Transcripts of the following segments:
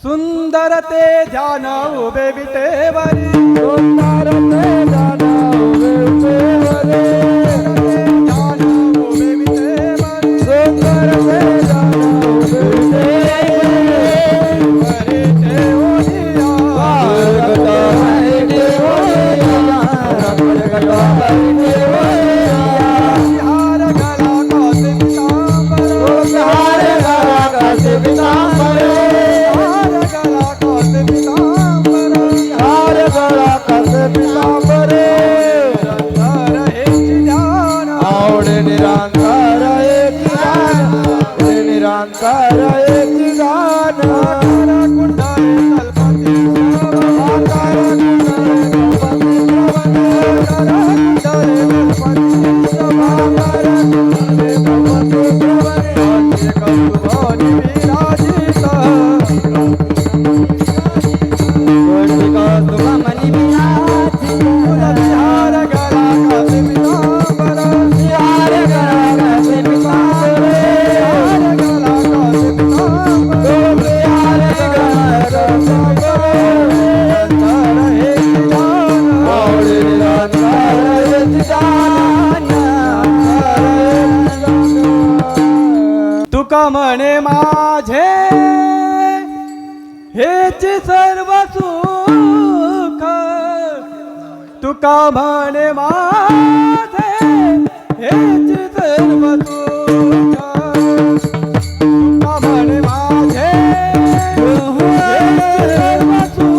सुंदर ते ध्यान उभे विटेवरी सुंदर ते ध्यान उभे विटेवरी ध्यान उभे विटेवरी सुंदर ते ध्यान उभे विटेवरी देवोनिया गदा है देवोनिया गदा है देवोनिया हार गला कासे पितांबर हार गला कासे पितांबर निरंतर एक गान कुंडले तलपति तुका म्हणे माझे हेच सर्व सुख तुका म्हणे माझे हेच सर्व सुख तुका म्हणे माझे हेच सर्व सुख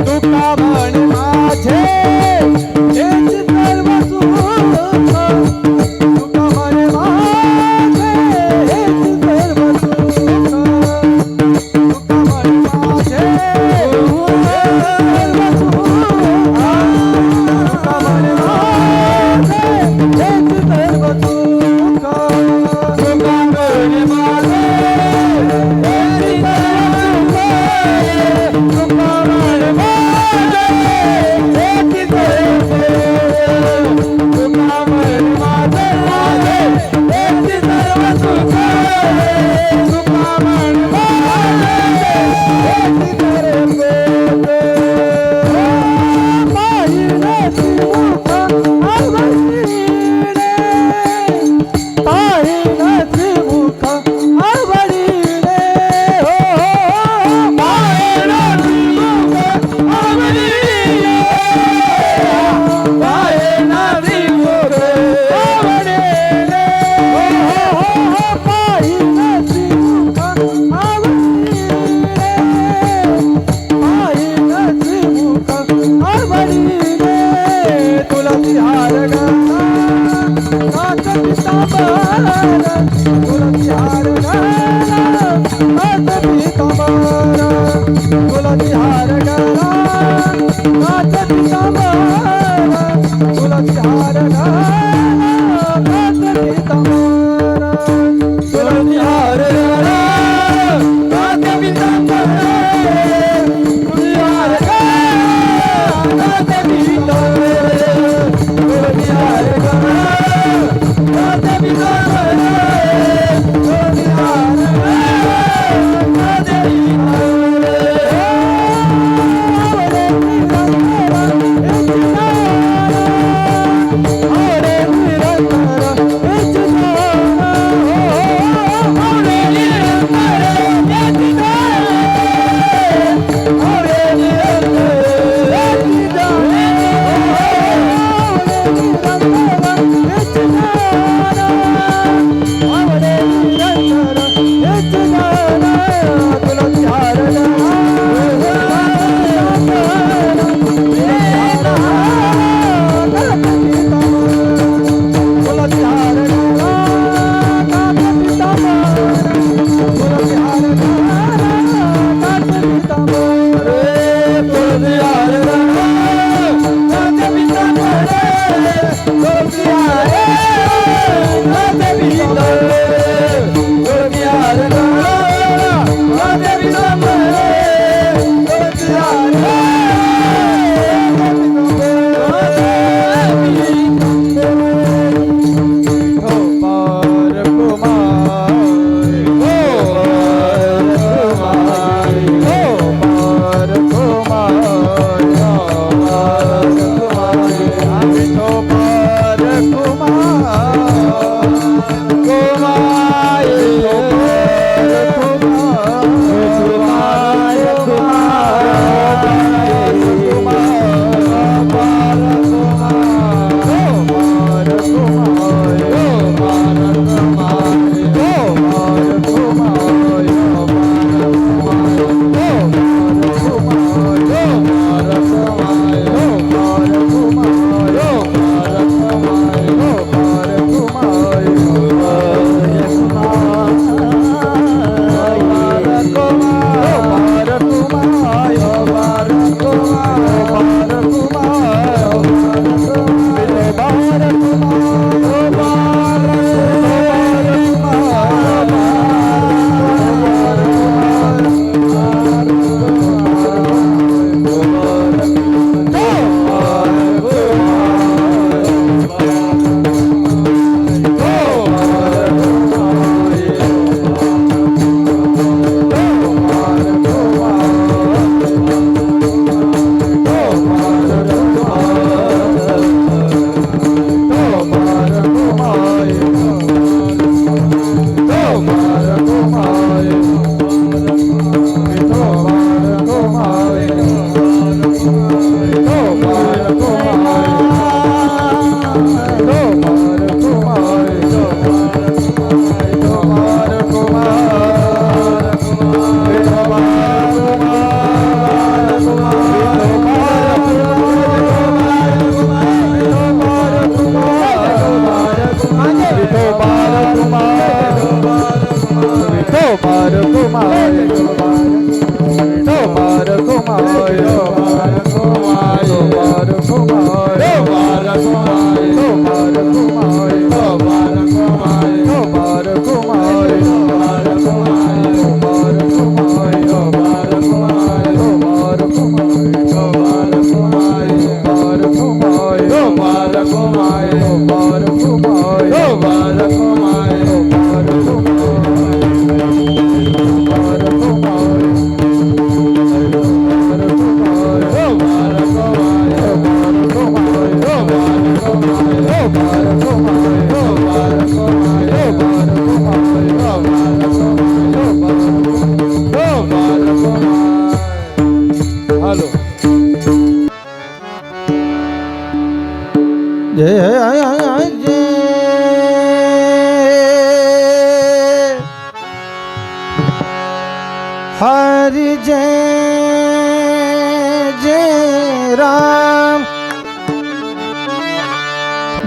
तुका म्हणे माझे हेच सर्व सुख तुका म्हणे माझे तुलसी हार गळा काच पितांबर तुलसी हार गळा काच पितांबर तुलसी हार गळा काच पितांबर तुलसी हार गळा काच पितांबर तुलसी हार गळा काच पितांबर तुलसी हार गळा काच पितांबर तुलसी हार गळा काच हरि जय जय राम,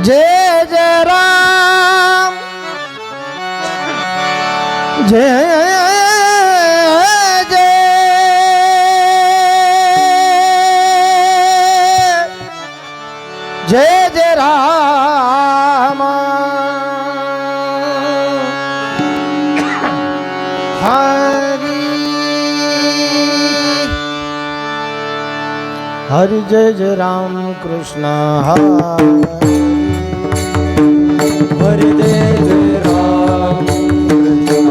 जय जय राम, जय जय राम हरि हरि जय जय राम कृष्ण हरि जय जय राम कृष्ण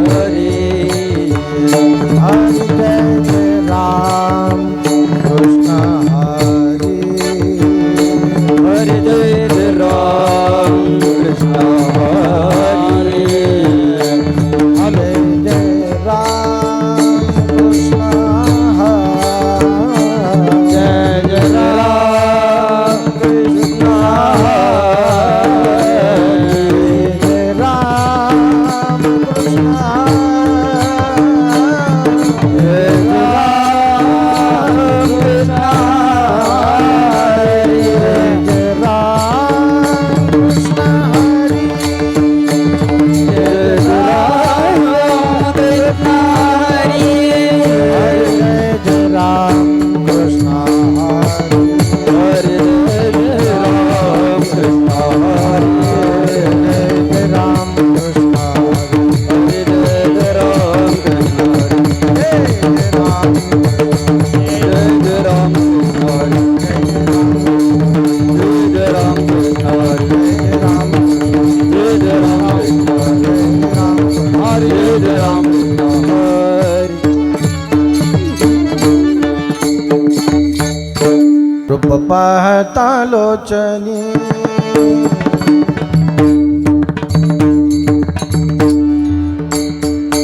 हरि हरि जय जय राम कृष्ण हरि हरि जय जय राम कृष्ण हरि हरे जय राम कृष्ण हरि जय जय राम कृष्ण हरि जय राम कृष्ण जय राम कृष्ण हरि जय राम कृष्ण हरि जय राम कृष्ण हरि हरे जय राम कृष्ण हरि हरे जय राम कृष्ण हरे जय राम कृष्ण हरि हरे जय राम कृष्ण हरे जय राम जय राम कृष्ण हरे जय राम कृष्ण हरे जय राम जय राम कृष्ण हरे हरे जय राम कृष्ण हरे रूप पाहता लोचनी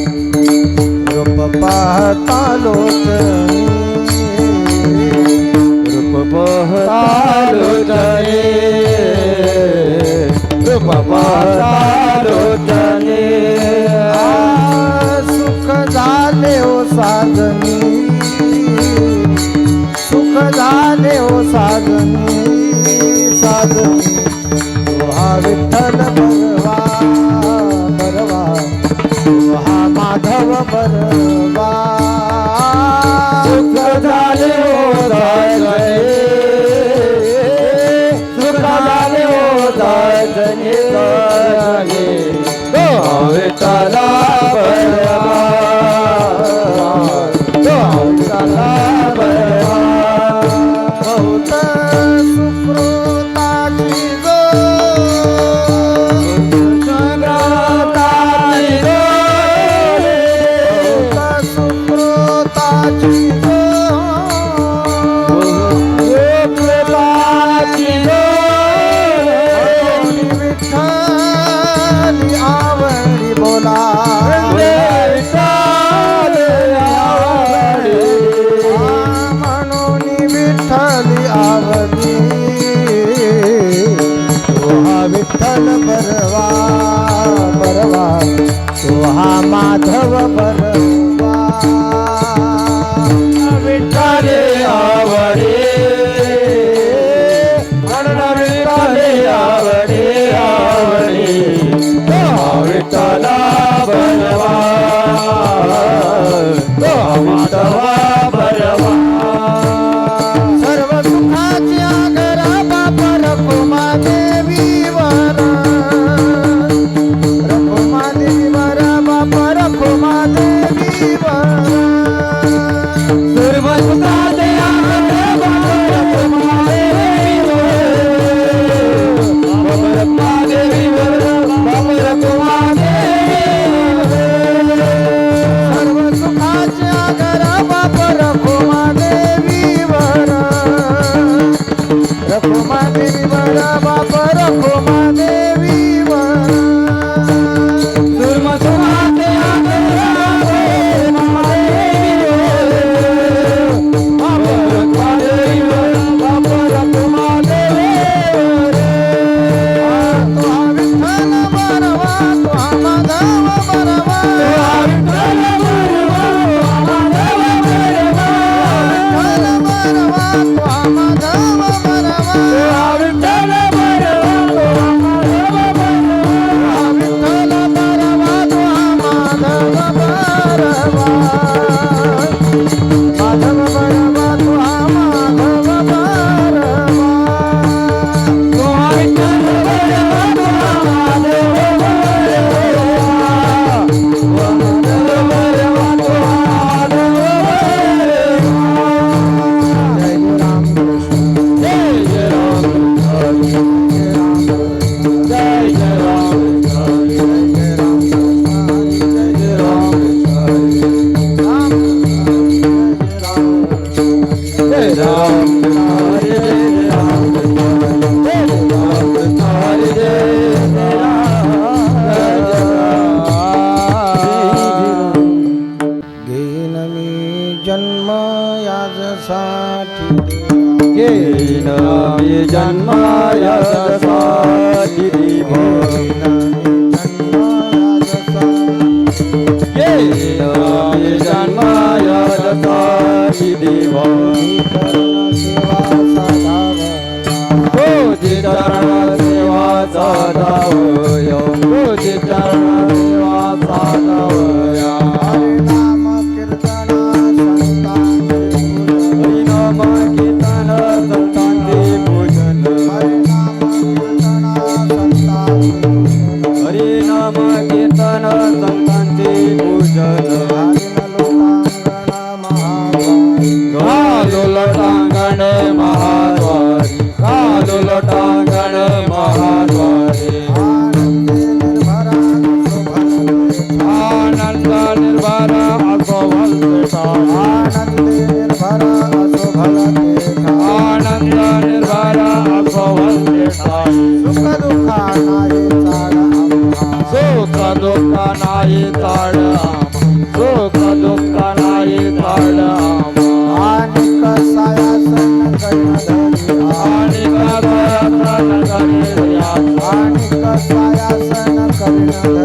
रूप पाहता लोचनी रूप बहतालो जने रूप बहतालो जने सुख झाले ओ साजनी सुख झाले ओ साजनी साजनी तो हा विठ्ठल बरवा बरवा तो हा माधव बरवा सुख झाले हो दाजने सुख झाले हो दाजने दाजने तो विठ्ठला बरवा तो विठ्ठला बरवा बहुत सुकृताची गो संग्राताची रे बहुत सुकृताची गो सुकृताची रे विठ्ठली आवडी बोला म्हणून विठ्ठली आवडी तो हा विठ्ठल बरवा बरवा तो हा माधव बरवा विठ्ठले आवडे म्हणून विठ्ठले आवडे आवडे तो विठ्ठला बरवा तो माधवा बरवा सर्व सुखाच्या घरा बापा रखुमा देवीवर रखुमा देवीवर बापा रखुमा देवीवर सर्व सुखाचे आनंद बाबा देवीवर बाबा देवीवर बाबा देवीवर नाम कीर्तन संतांचे पूजन घालो लोटांगण महाद्वारी घालो लोटांगण महाद्वारी आनंद निर्भर असो भलतेठा आनंद निर्भर असो भलतेठा सुख दुःख नाही ताड सुख दुःख नाही ताड आणि कसायासन करिया आणि कसायासन करिया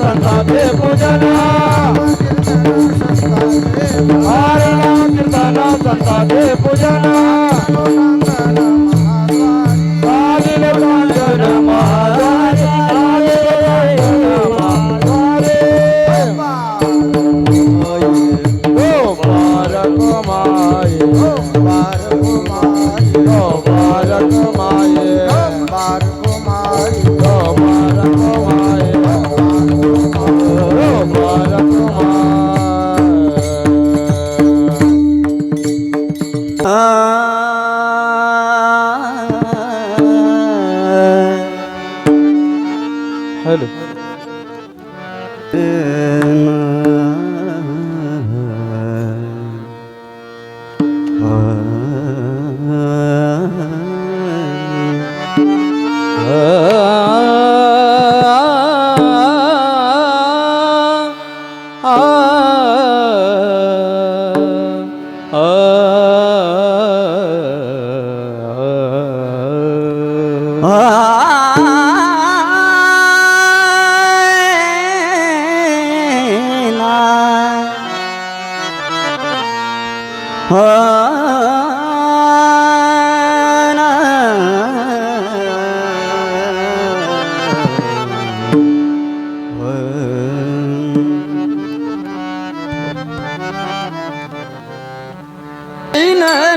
संतांचे पूजन हरे नाम कीर्तन संतांचे पूजन आदि लोटांगण महाद्वारी आदि लोटांगण महाद्वारी ओ बारक माये ओ बारक माये ओ बारक माये ओ बारक माये ओ बारक माये हेलो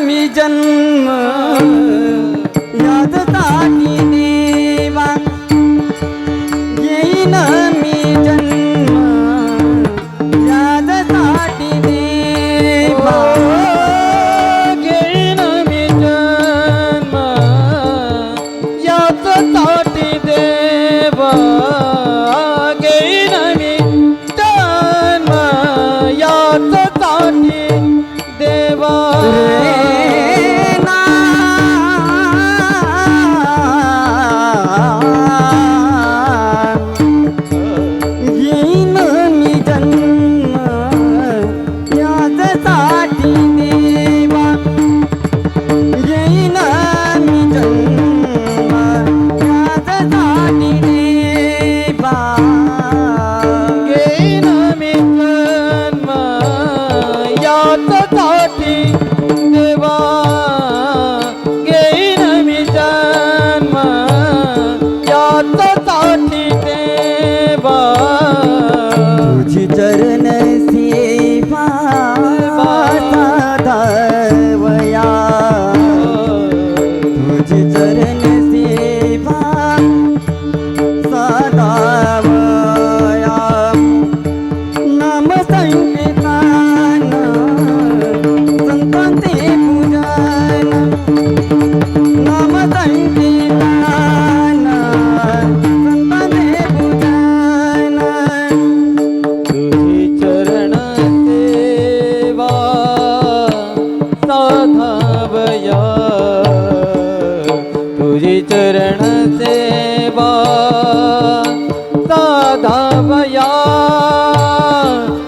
मी जन्म याद ताटी देवा येईन मी जन्म याद ताटी देवा येईन मी जन्म याद ताटी देवा येईन मी जन्म याद ताटी देवा तुझी चरण सेवा साधावया तुझी चरण सेवा साधावया नाम संकीर्तन संतांचे पूजन नाम संकीर्तन संतांचे पूजन तुझी चरण सेवा साधावया तुझी चरण सेवा साधावया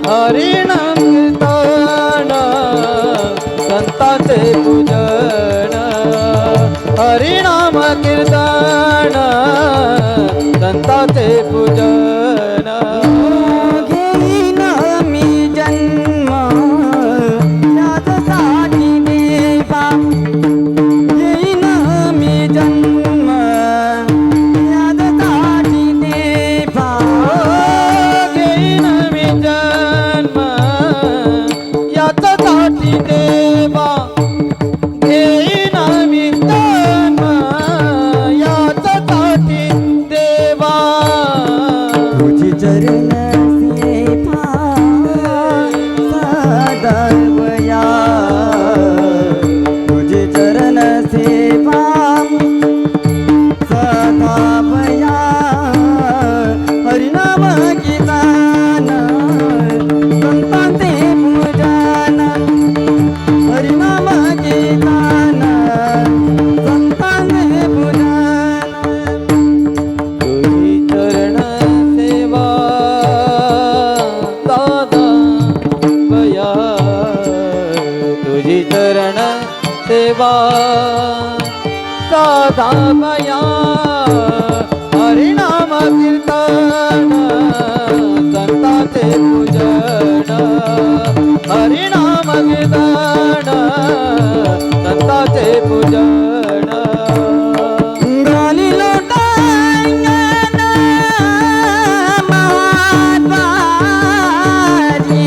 हरिनाम कीर्तन संतांचे पूजन हरिनाम कीर्तन संतांचे पूजन घेईन मी जन्म यासाठी देवा घेईन मी जन्म यासाठी देवा घेईन मी जन्म याच्यासाठी देवा घेईन मी जन्म याच्यासाठी देवा तुझी चरण सेवा सदैवया तुझी चरण सेवा सदावया हरिनाम कीर्तन संतांचे पूजन हरिनाम कीर्तन संतांचे पूजन तुझी चरण सेवा दादा बया तुझी चरण सेवा साधा बया हरिनाम कीर्तन संतांचे पूजन हरिनाम कीर्तन संतांचे पूजन गाली लोटांगण महाद्वारी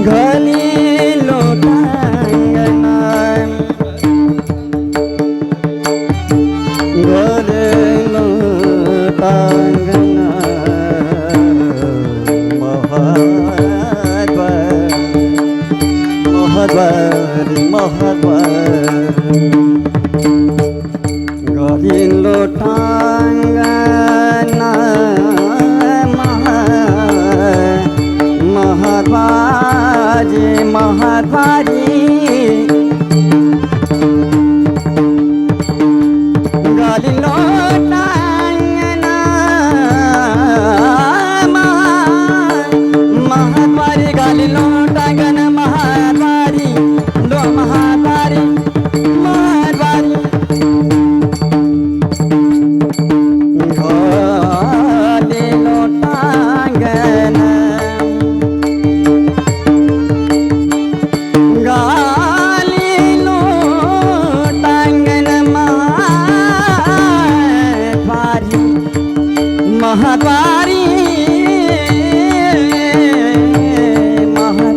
गाली लोटांगण गाली लोटांगण महाद्वारी महाद्वारी गाली लोटांगण महाद्वारी महाद्वारी गाली लोटांगण महाद्वारी गाली लोटांगण महाद्वारी लो महाद्वारी महाद्वारी गाली लोटांगण गाली लोटांगण महाद्वारी महाद्वारी महाद्वारी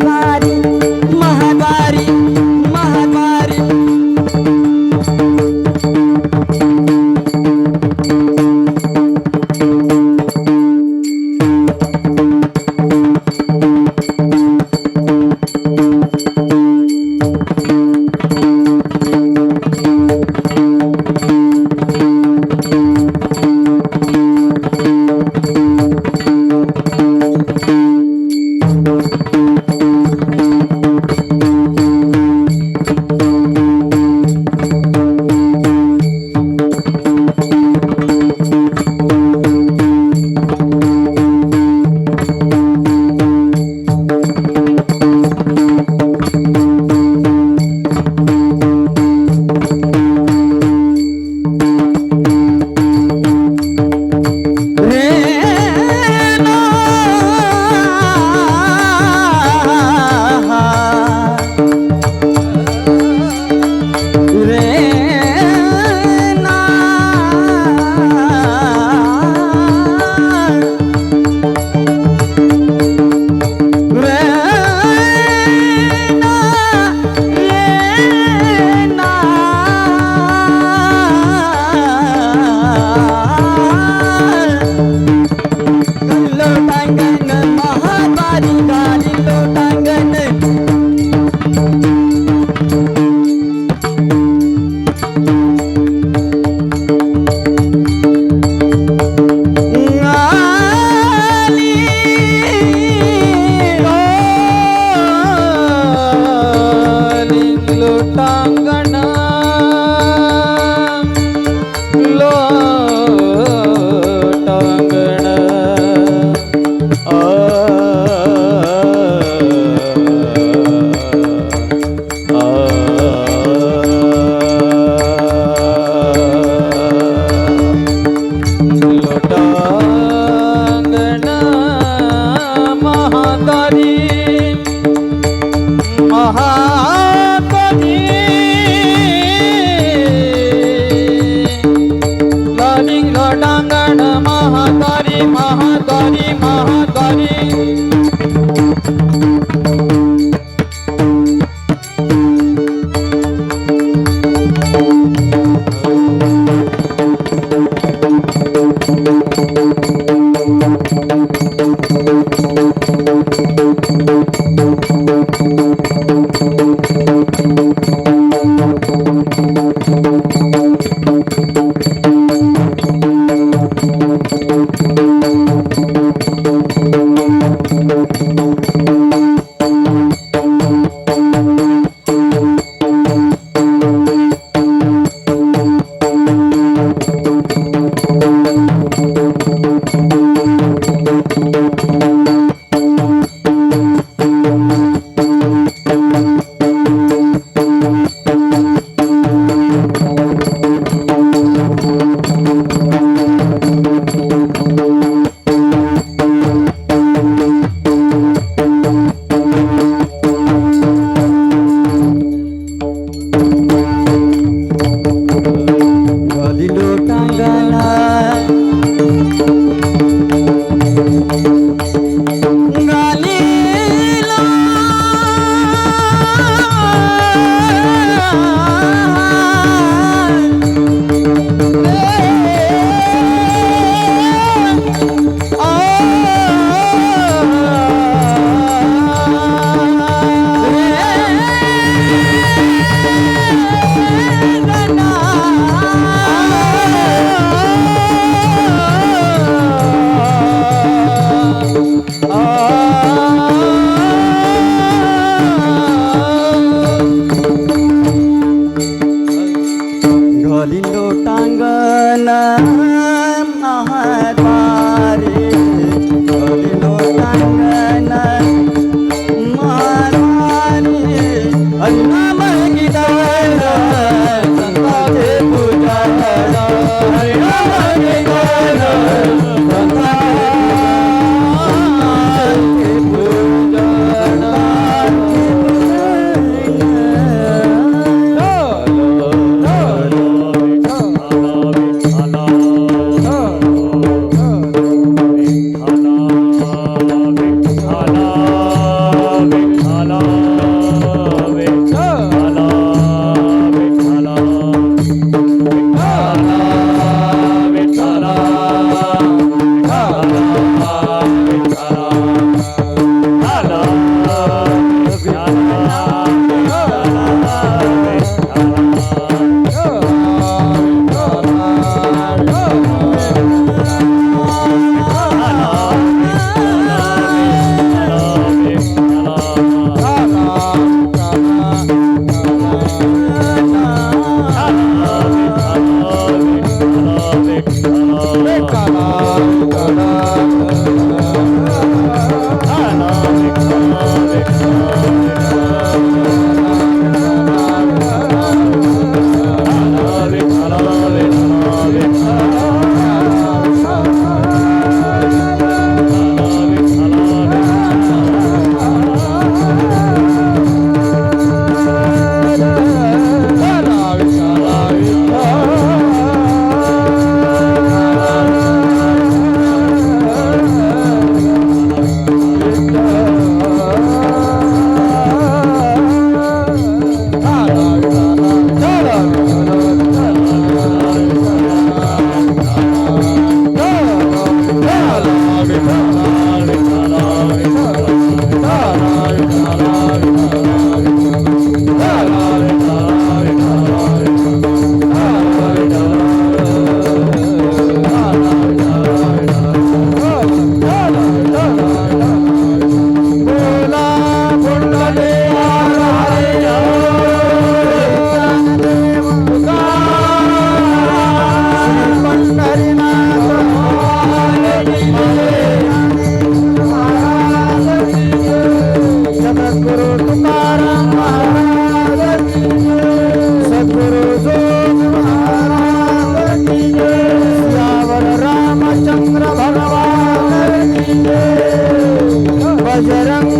महाद्वारी महाद्वारी लालिंग लोटांगण महाद्वारी महाद्वारी महाद्वारी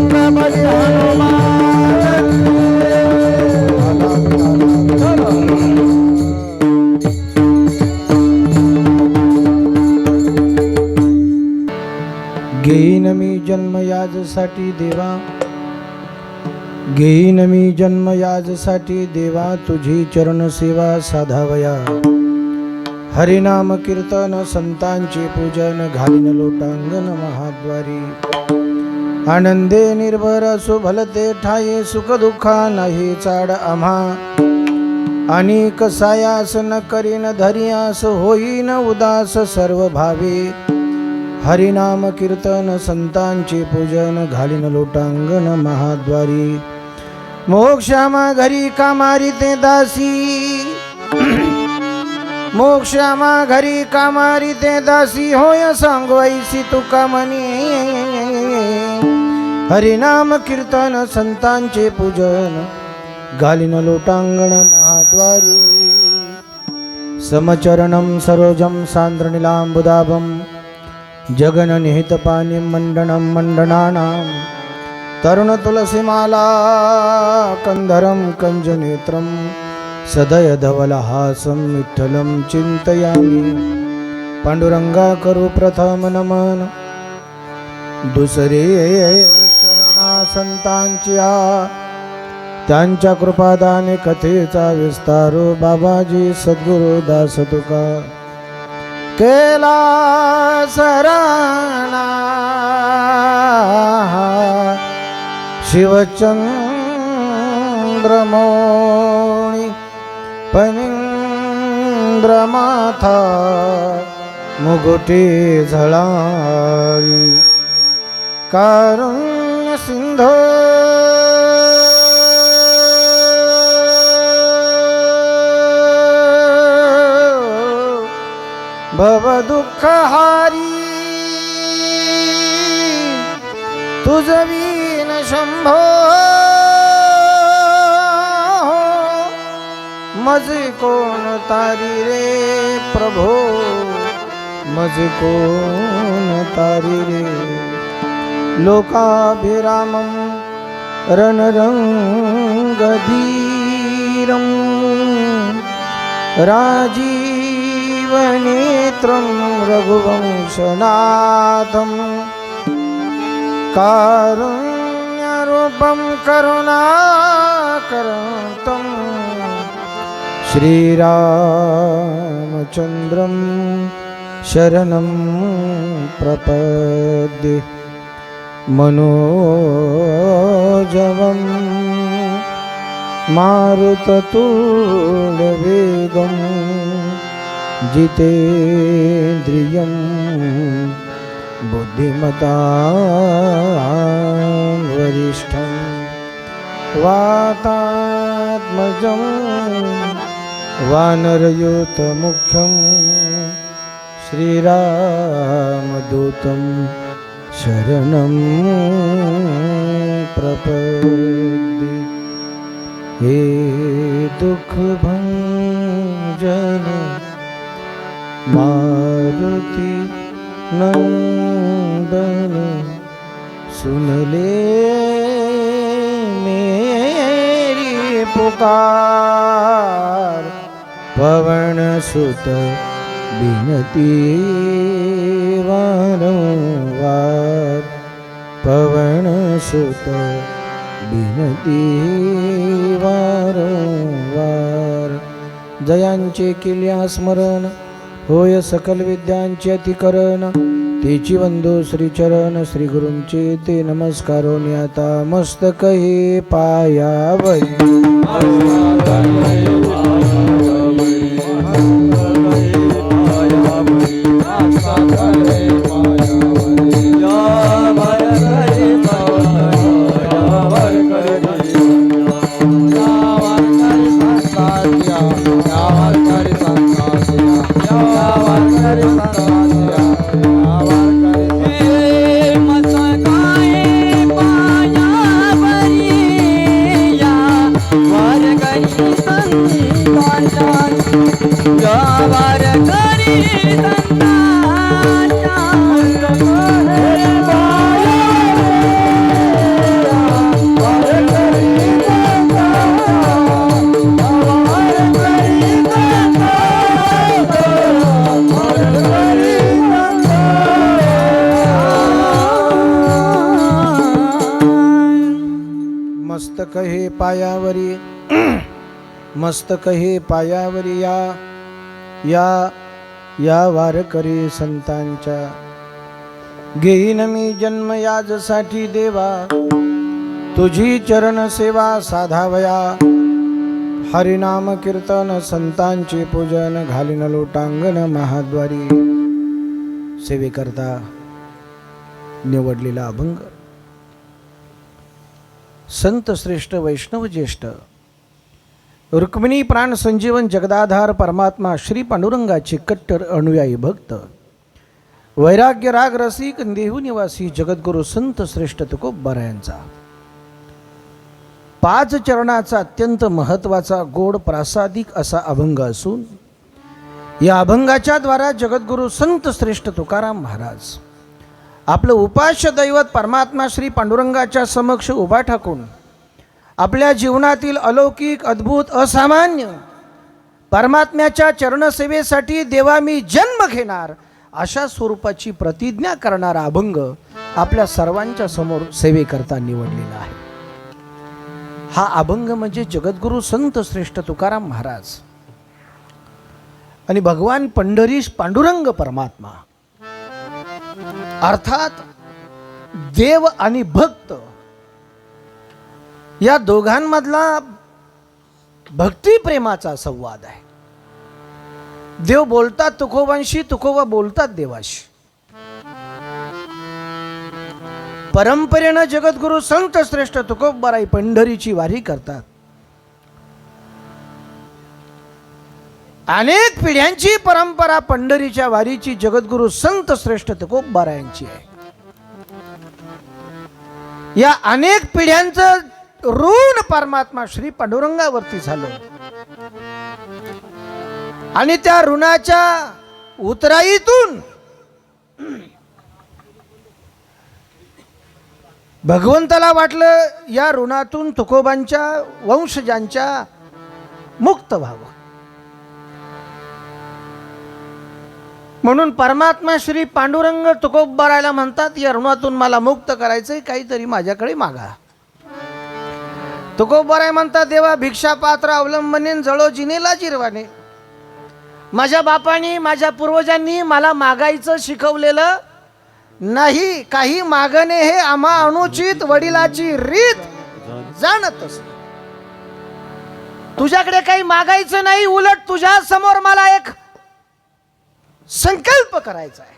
छत्रपती हनुमान घेईन मी जन्म याजसाठी देवा, घेईन मी जन्म याजसाठी देवा, तुझी चरण सेवा साधावया. हरिनाम कीर्तन संतांचे पूजन, घालीन लोटांगण महाद्वारी. आनंदे निर्भर असो भलते ठाये, सुख दुःखा नाही चाड आम्हा. अनेक सायास न करीन धरियास, होईन उदास सर्व भावे. हरिनाम कीर्तन संतांचे पूजन, घालीन लोटांगण महाद्वारी. मोक्षामा घरी कामारी ते दासी, मोक्षामा घरी कामारी ते दासी, होय सांगवायसी तुका म्हणे. हरिनाम कीर्तन संतांचे पूजन, घालीन लोटांगण महाद्वारी. समचरणं सरोजं सान्द्रनीलाम्बुदाभं, जगननिहितपाणिं मण्डनं मण्डनानां. तरुणतुलसीमाला कंधरं कञ्जनेत्रं, सदयधवलहासं विठ्ठलं चिन्तयामि. पांडुरंगा करू प्रथम नमन, दुसरे चरणा संतांच्या. त्यांच्या कृपादाने कथेचा विस्तारो, बाबाजी सद्गुरु दास तुका केला सराणा. शिवचंद्रमौळी पनींद्रमाथा, मुगुटी झळाळी. कारुण्य सिंधू भव दुःखहारी, तुझवीन शंभो. मज कोण तारी रे प्रभो, मज कोण तारी रे. लोकाभिरामं रणरंगधीरं, राजीवनेत्रं रघुवंशनाथं. कारुण्यरूपं करुणाकरं श्रीरामचन्द्रं शरणं प्रपद्ये. मनोजवं मारुततुल्यवेगं, जितेन्द्रियं बुद्धिमतां वरिष्ठं. वातात्मजं वानरयूथमुख्यं, श्रीरामदूतं शरणं प्रपद्ये. हे दुःखभंजन मारुति नंदन, सुन ले मेरी पुकार. पवन सुत बिनती वारंवार, पवन सुत बिनती वारंवार. जयांचे केल्या स्मरण, होय सकल विद्यांचे अतिकरण. तेची वंदो श्रीचरण, श्री गुरूंचे ते नमस्कारो. आता मस्तक हे पायावरी. संतान मस्तक हे पायावरी मस्तक हे पायावरी या या या वारकरी संतांच्या घेईन मी जन्म याजसाठी देवा तुझी चरण सेवा साधावया हरिनाम कीर्तन संतांचे पूजन घालीन लोटांगण महाद्वारी सेवेकरता निवडलेला अभंग संत श्रेष्ठ वैष्णव ज्येष्ठ रुक्मिणी प्राण संजीवन जगदाधार परमात्मा श्री पांडुरंगाचे कट्टर अनुयायी भक्त वैराग्य राग रसिक देहू निवासी जगद्गुरु संत श्रेष्ठ तुकोबा यांचा 5 चरणाचा अत्यंत महत्त्वाचा गोड प्रासादिक असा अभंग असून या अभंगाच्या द्वारा जगद्गुरु संत श्रेष्ठ तुकाराम महाराज आपलं उपास्य दैवत परमात्मा श्री पांडुरंगाच्या समक्ष उभा ठाकून आपल्या जीवनातील अलौकिक अद्भुत असामान्य परमात्म्याच्या चरणसेवेसाठी देवा मी जन्म घेणार अशा स्वरूपाची प्रतिज्ञा करणारा अभंग आपल्या सर्वांच्या समोर सेवेकरता निवडलेला आहे. हा अभंग म्हणजे जगद्गुरु संत श्रेष्ठ तुकाराम महाराज आणि भगवान पंढरीश पांडुरंग परमात्मा अर्थात देव आणि भक्त या दोघांमधला भक्ती प्रेमाचा संवाद आहे. देव बोलतात तुकोबांशी, तुकोबा बोलतात देवाशी. परंपरेनं जगद्गुरु संत श्रेष्ठ तुकोबाराई पंढरीची वारी करतात. अनेक पिढ्यांची परंपरा पंढरीच्या वारीची जगद्गुरु संत श्रेष्ठ तुकोबारायांची आहे. या अनेक पिढ्यांचं ऋण परमात्मा श्री पांडुरंगावरती झालं आणि त्या ऋणाच्या उतराईतून भगवंताला वाटलं या ऋणातून तुकोबांच्या वंशजांच्या मुक्त व्हावं. म्हणून परमात्मा श्री पांडुरंग तुकोबारायला म्हणतात या ऋणातून मला मुक्त करायचंय, काहीतरी माझ्याकडे मागा. तुकोबाराय म्हणतात देवा भिक्षा पात्र अवलंबनेन जळो जिनेला जिरवाने. माझ्या बापानी माझ्या पूर्वजांनी मला मागायचं शिकवलेलं नाही. काही मागणे हे आम्हा अनुचित वडिलाची रीत जाणतच. तुझ्याकडे काही मागायचं नाही, उलट तुझ्या समोर मला एक संकल्प करायचा आहे.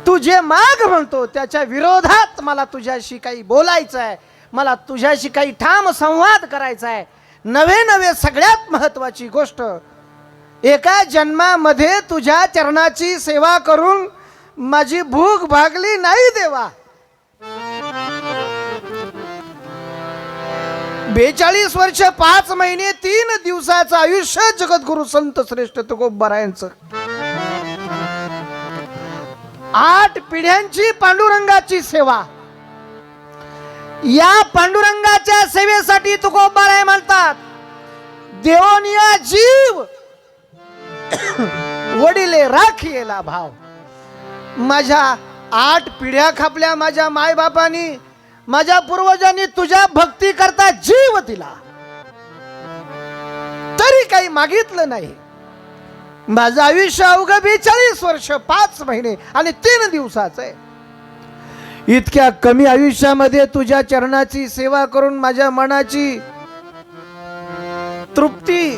तू जे माग म्हणतो त्याच्या विरोधात मला तुझ्याशी काही बोलायचं आहे, मला तुझ्याशी काही ठाम संवाद करायचा आहे. नवे सगळ्यात महत्वाची गोष्ट, एका जन्मामध्ये तुझ्या चरणाची सेवा करून माझी भूक भागली नाही देवा. 42 वर्ष 5 महिने 3 दिवसाचं आयुष्य जगद्गुरु संत श्रेष्ठ तुकोबारायांचं. 8 पिढ्यांची पांडुरंगाची सेवा. या पांडुरंगाच्या सेवेसाठी तुकोबाराय म्हणतात देवनिया जीव वडिले राखीला भाव. माझ्या 8 पिढ्या खापल्या माझ्या मायबापांनी, माझ्या पूर्वजांनी तुझ्या भक्ती करता जीव दिला, तरी काही मागितलं नाही. माझं आयुष्य अवघं 42 वर्ष 5 महिने आणि 3 दिवसाचं आहे. इतक्या कमी आयुष्यामध्ये तुझ्या चरणाची सेवा करून माझ्या मनाची तृप्ती,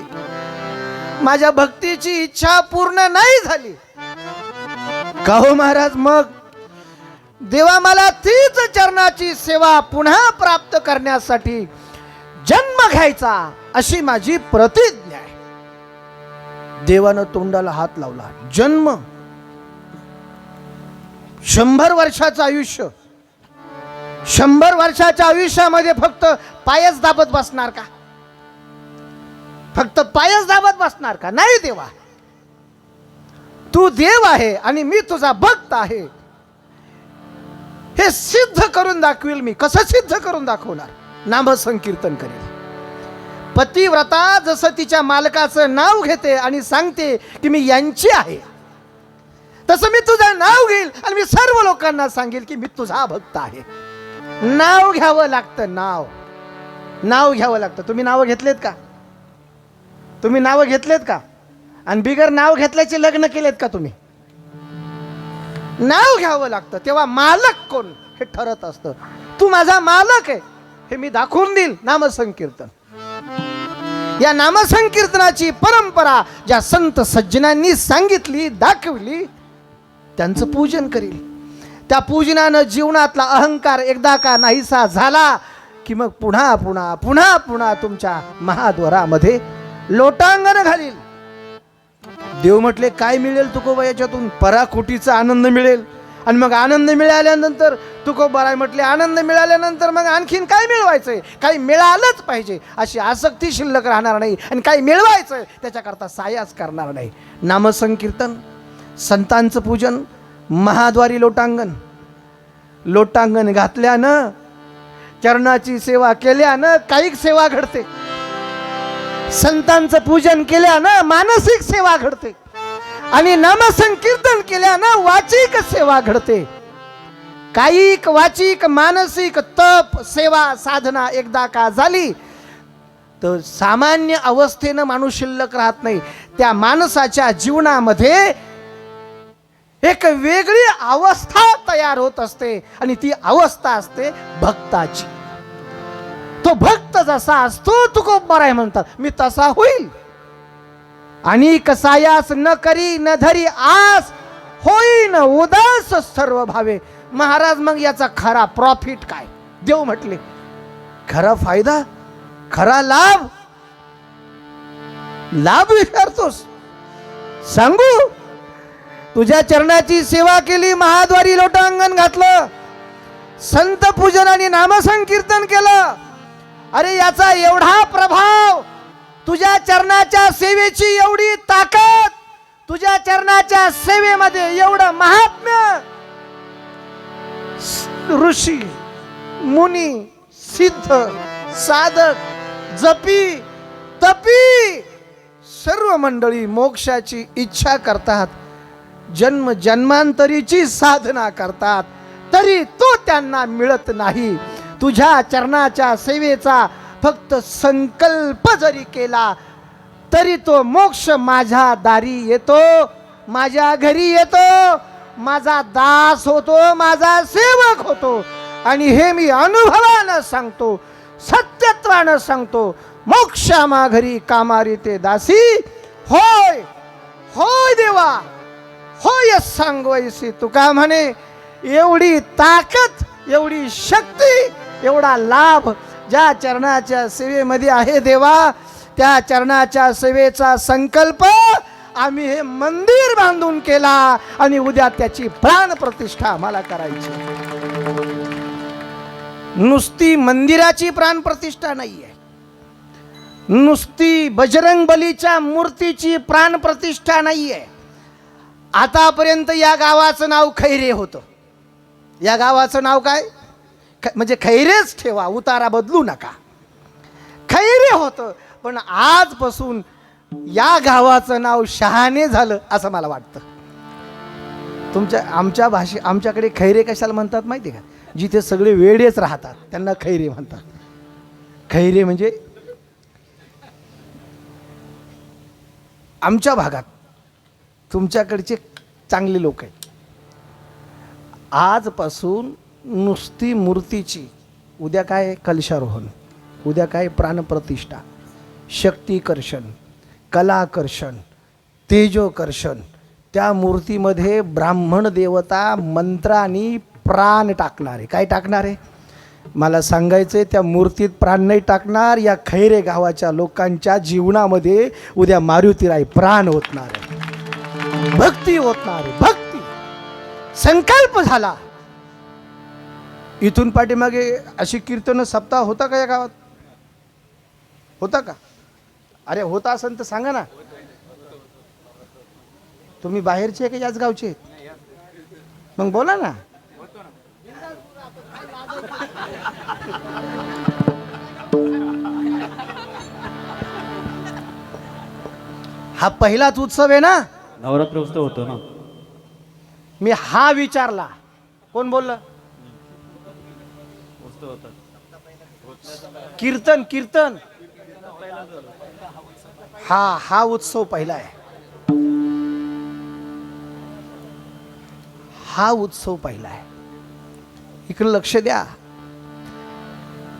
माझ्या भक्तीची इच्छा पूर्ण नाही झाली का हो महाराज? मग देवा मला तीच चरणाची सेवा पुन्हा प्राप्त करण्यासाठी जन्म घ्यायचा अशी माझी प्रतिज्ञा आहे. देवानं तोंडाला हात लावला. जन्म 100 वर्षाचं आयुष्य, 100 वर्षाच्या आयुष्यामध्ये फक्त पायच दाबत बसणार का? फक्त पायच दाबत बसणार का? नाही देवा, तू देव आहे आणि मी तुझा भक्त आहे हे सिद्ध करून दाखवेल मी. कसं सिद्ध करून दाखवणार? नाम संकीर्तन करेल. पतिव्रता जसं तिच्या मालकाचं नाव घेते आणि सांगते की मी यांची आहे, तसं मी तुझं नाव घेईल आणि मी सर्व लोकांना सांगेल की मी तुझा भक्त आहे. नाव घ्यावं लागतं. नाव घ्यावं लागतं. तुम्ही नावं घेतलेत का? तुम्ही नावं घेतलेत का? आणि बिगर नाव घेतल्याचे लग्न केलेत का तुम्ही? नाव घ्यावं लागतं. तेव्हा मालक कोण हे ठरत असतं. तू माझा मालक आहे हे मी दाखवून देईल. नामसंकीर्तन, या नामसंकीर्तनाची परंपरा ज्या संत सज्जनांनी सांगितली, दाखवली, त्यांचं पूजन करील. त्या पूजनानं जीवनातला अहंकार एकदा का नाहीसा झाला की मग पुन्हा पुन्हा पुन्हा पुन्हा तुमच्या महाद्वारामध्ये लोटांगण घालील. देव म्हटले काय मिळेल तुकोबा याच्यातून? पराकोटीचा आनंद मिळेल. आणि मग आनंद मिळाल्यानंतर तुकोबाराय म्हटले आनंद मिळाल्यानंतर मग आणखीन काय मिळवायचंय? काही मिळालंच पाहिजे अशी आसक्ती शिल्लक राहणार नाही. आणि काही मिळवायचंय त्याच्याकरता सायास करणार नाही. नामसंकीर्तन, संतांचं पूजन, महाद्वारी लोटांगण. लोटांगण घातल्यानं, चरणाची सेवा केल्यानं कायिक सेवा घडते. संतांचं पूजन केल्यानं मानसिक सेवा घडते. आणि नामसंकीर्तन केल्यानं वाचिक सेवा घडते. कायिक, वाचिक, मानसिक तप, सेवा, साधना एकदा का झाली तर सामान्य अवस्थेनं माणूस शिल्लक राहत नाही. त्या माणसाच्या जीवनामध्ये एक वेगळी अवस्था तयार होत असते आणि ती अवस्था असते भक्ताची. तो भक्त जसा असतो तुकोबाराय म्हणतात मी तसा होईल. आणि कसायास न करी न धरी आस, होईन उदास सर्व भावे. महाराज मग याचा खरा प्रॉफिट काय? देव म्हटले खरा फायदा, खरा लाभ. लाभ विचारतोस? सांगू. तुझ्या चरणाची सेवा केली, महाद्वारी लोटांगण घातलं, संत पूजन आणि नामसंकीर्तन केलं. अरे याचा एवढा प्रभाव, तुझ्या चरणाच्या सेवेची एवढी ताकद, तुझ्या चरणाच्या सेवेमध्ये एवढं महात्म्य. ऋषी, मुनी, सिद्ध, साधक, जपी, तपी सर्व मंडळी मोक्षाची इच्छा करतात, जन्म जन्मांतरीची साधना करतात, तरी तो त्यांना मिळत नाही. तुझ्या चरणाच्या सेवेचा फक्त संकल्प जरी केला तरी तो मोक्ष माझ्या दारी येतो, माझ्या घरी येतो, माझा दास होतो, माझा सेवक होतो. आणि हे मी अनुभवानं सांगतो, सत्यत्वानं सांगतो. मोक्षा माघरी कामारी ते दासी. होय होय देवा, होय सांगवायसी तुका म्हणे. एवढी ताकद, एवढी शक्ती, एवढा लाभ ज्या चरणाच्या सेवेमध्ये आहे देवा, त्या चरणाच्या सेवेचा संकल्प आम्ही हे मंदिर बांधून केला आणि उद्या त्याची प्राण प्रतिष्ठा आम्हाला करायची. नुसती मंदिराची प्राण प्रतिष्ठा नाहीये, नुसती बजरंग बलीच्या मूर्तीची प्राण प्रतिष्ठा नाहीये. आतापर्यंत या गावाचं नाव खैरे होतं. या गावाचं नाव काय? म्हणजे खैरेच ठेवा, उतारा बदलू नका. खैरे होतं. पण आजपासून या गावाचं नाव शहाणे झालं असं मला वाटतं. आमच्या आमच्याकडे खैरे कशाला म्हणतात माहिती का? जिथे सगळे वेडेच राहतात त्यांना खैरे म्हणतात. खैरे म्हणजे आमच्या भागात तुमच्याकडचे चांगले लोक आहेत. आजपासून नुसती मूर्तीची, उद्या काय कलशारोहण, उद्या काय प्राणप्रतिष्ठा, शक्तीकर्षण, कलाकर्षण, तेजोकर्षण. त्या मूर्तीमध्ये ब्राह्मण देवता मंत्रांनी प्राण टाकणारे. काय टाकणारे मला सांगायचंय. त्या मूर्तीत प्राण नाही टाकणार. या खैरे गावाच्या लोकांच्या जीवनामध्ये उद्या मारुतीराय प्राण ओतणार आहे, भक्ती ओतणार आहे. भक्ती संकल्प झाला. इथून पाठीमागे अशी कीर्तन सप्ताह होता का या गावात? होता का? अरे होता असेल तर सांगा ना. तुम्ही बाहेरचे आहे का याच गावचे? मग बोला ना. हा पहिलाच उत्सव आहे ना? नवरात्र उत्सव होतो ना. मी हा विचारला, कोण बोललं? कीर्तन कीर्तन हा उत्सव पहिला आहे. हा उत्सव पहिला आहे. इकडे लक्ष द्या.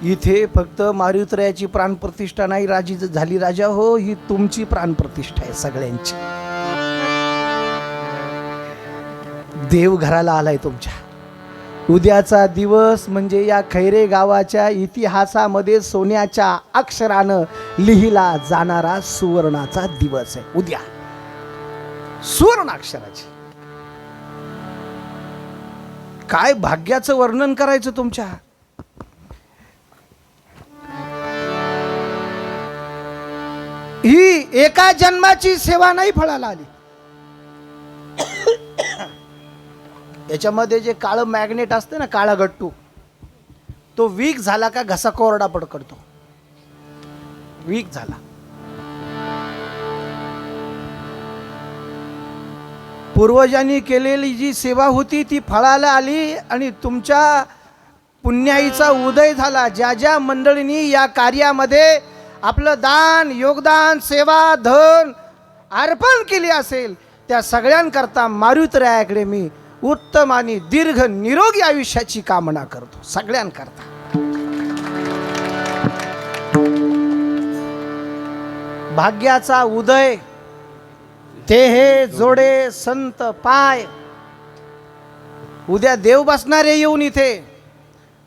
इथे फक्त मारुतरायाची प्राणप्रतिष्ठा नाही राजी झाली राजा हो, ही तुमची प्राणप्रतिष्ठा आहे सगळ्यांची. देव घराला आलाय तुमच्या. उद्याचा दिवस म्हणजे या खैरे गावाच्या इतिहासामध्ये सोन्याच्या अक्षरानं लिहिला जाणारा सुवर्णाचा दिवस आहे. उद्या सुवर्ण अक्षराची काय भाग्याचं वर्णन करायचं तुमच्या. ही एका जन्माची सेवा नाही फळाला आली. याच्यामध्ये जे काळं मॅग्नेट असते ना, काळा गट्टू, तो वीक झाला का घसा कोरडा पडतो. वीक झाला. पूर्वजांनी केलेली जी सेवा होती ती फळाला आली आणि तुमच्या पुण्याईचा उदय झाला. ज्या ज्या मंडळींनी या कार्यामध्ये आपलं दान, योगदान, सेवा, धन अर्पण केली असेल त्या सगळ्यांकरता मारुतरायाकडे मी उत्तम आणि दीर्घ निरोगी आयुष्याची कामना करतो. सगळ्यांकरता. भाग्याचा उदय ते हे जोडे संत पाय. उद्या देव बसणारे येऊन इथे.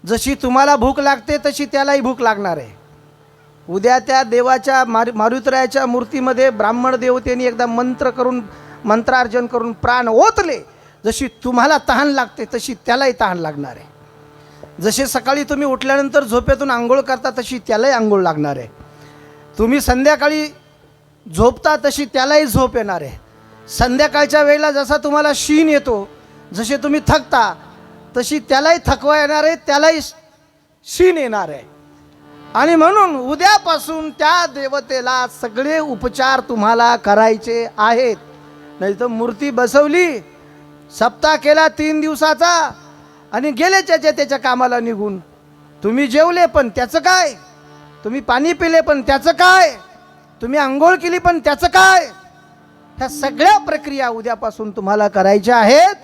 जशी तुम्हाला भूक लागते तशी त्यालाही भूक लागणार आहे. उद्या त्या देवाच्या मारुतरायाच्या मूर्तीमध्ये ब्राह्मण देवतेने एकदा मंत्रार्जन करून प्राण ओतले. जशी तुम्हाला तहान लागते तशी त्यालाही तहान लागणार आहे. जसे सकाळी तुम्ही उठल्यानंतर झोपेतून आंघोळ करता तशी त्यालाही आंघोळ लागणार आहे. तुम्ही संध्याकाळी झोपता तशी त्यालाही झोप येणार आहे. संध्याकाळच्या वेळेला जसा तुम्हाला शीन येतो, जसे तुम्ही थकता तशी त्यालाही थकवा येणार आहे, त्यालाही शीन येणार आहे. आणि म्हणून उद्यापासून त्या देवतेला सगळे उपचार तुम्हाला करायचे आहेत. नाही तर मूर्ती बसवली, सप्ताह केला 3 दिवसाचा आणि गेले त्याच्या कामाला निघून. तुम्ही जेवले पण त्याचं काय, तुम्ही पाणी पिले पण त्याचं काय, तुम्ही आंघोळ केली पण त्याचं काय. ह्या सगळ्या प्रक्रिया उद्यापासून तुम्हाला करायच्या आहेत.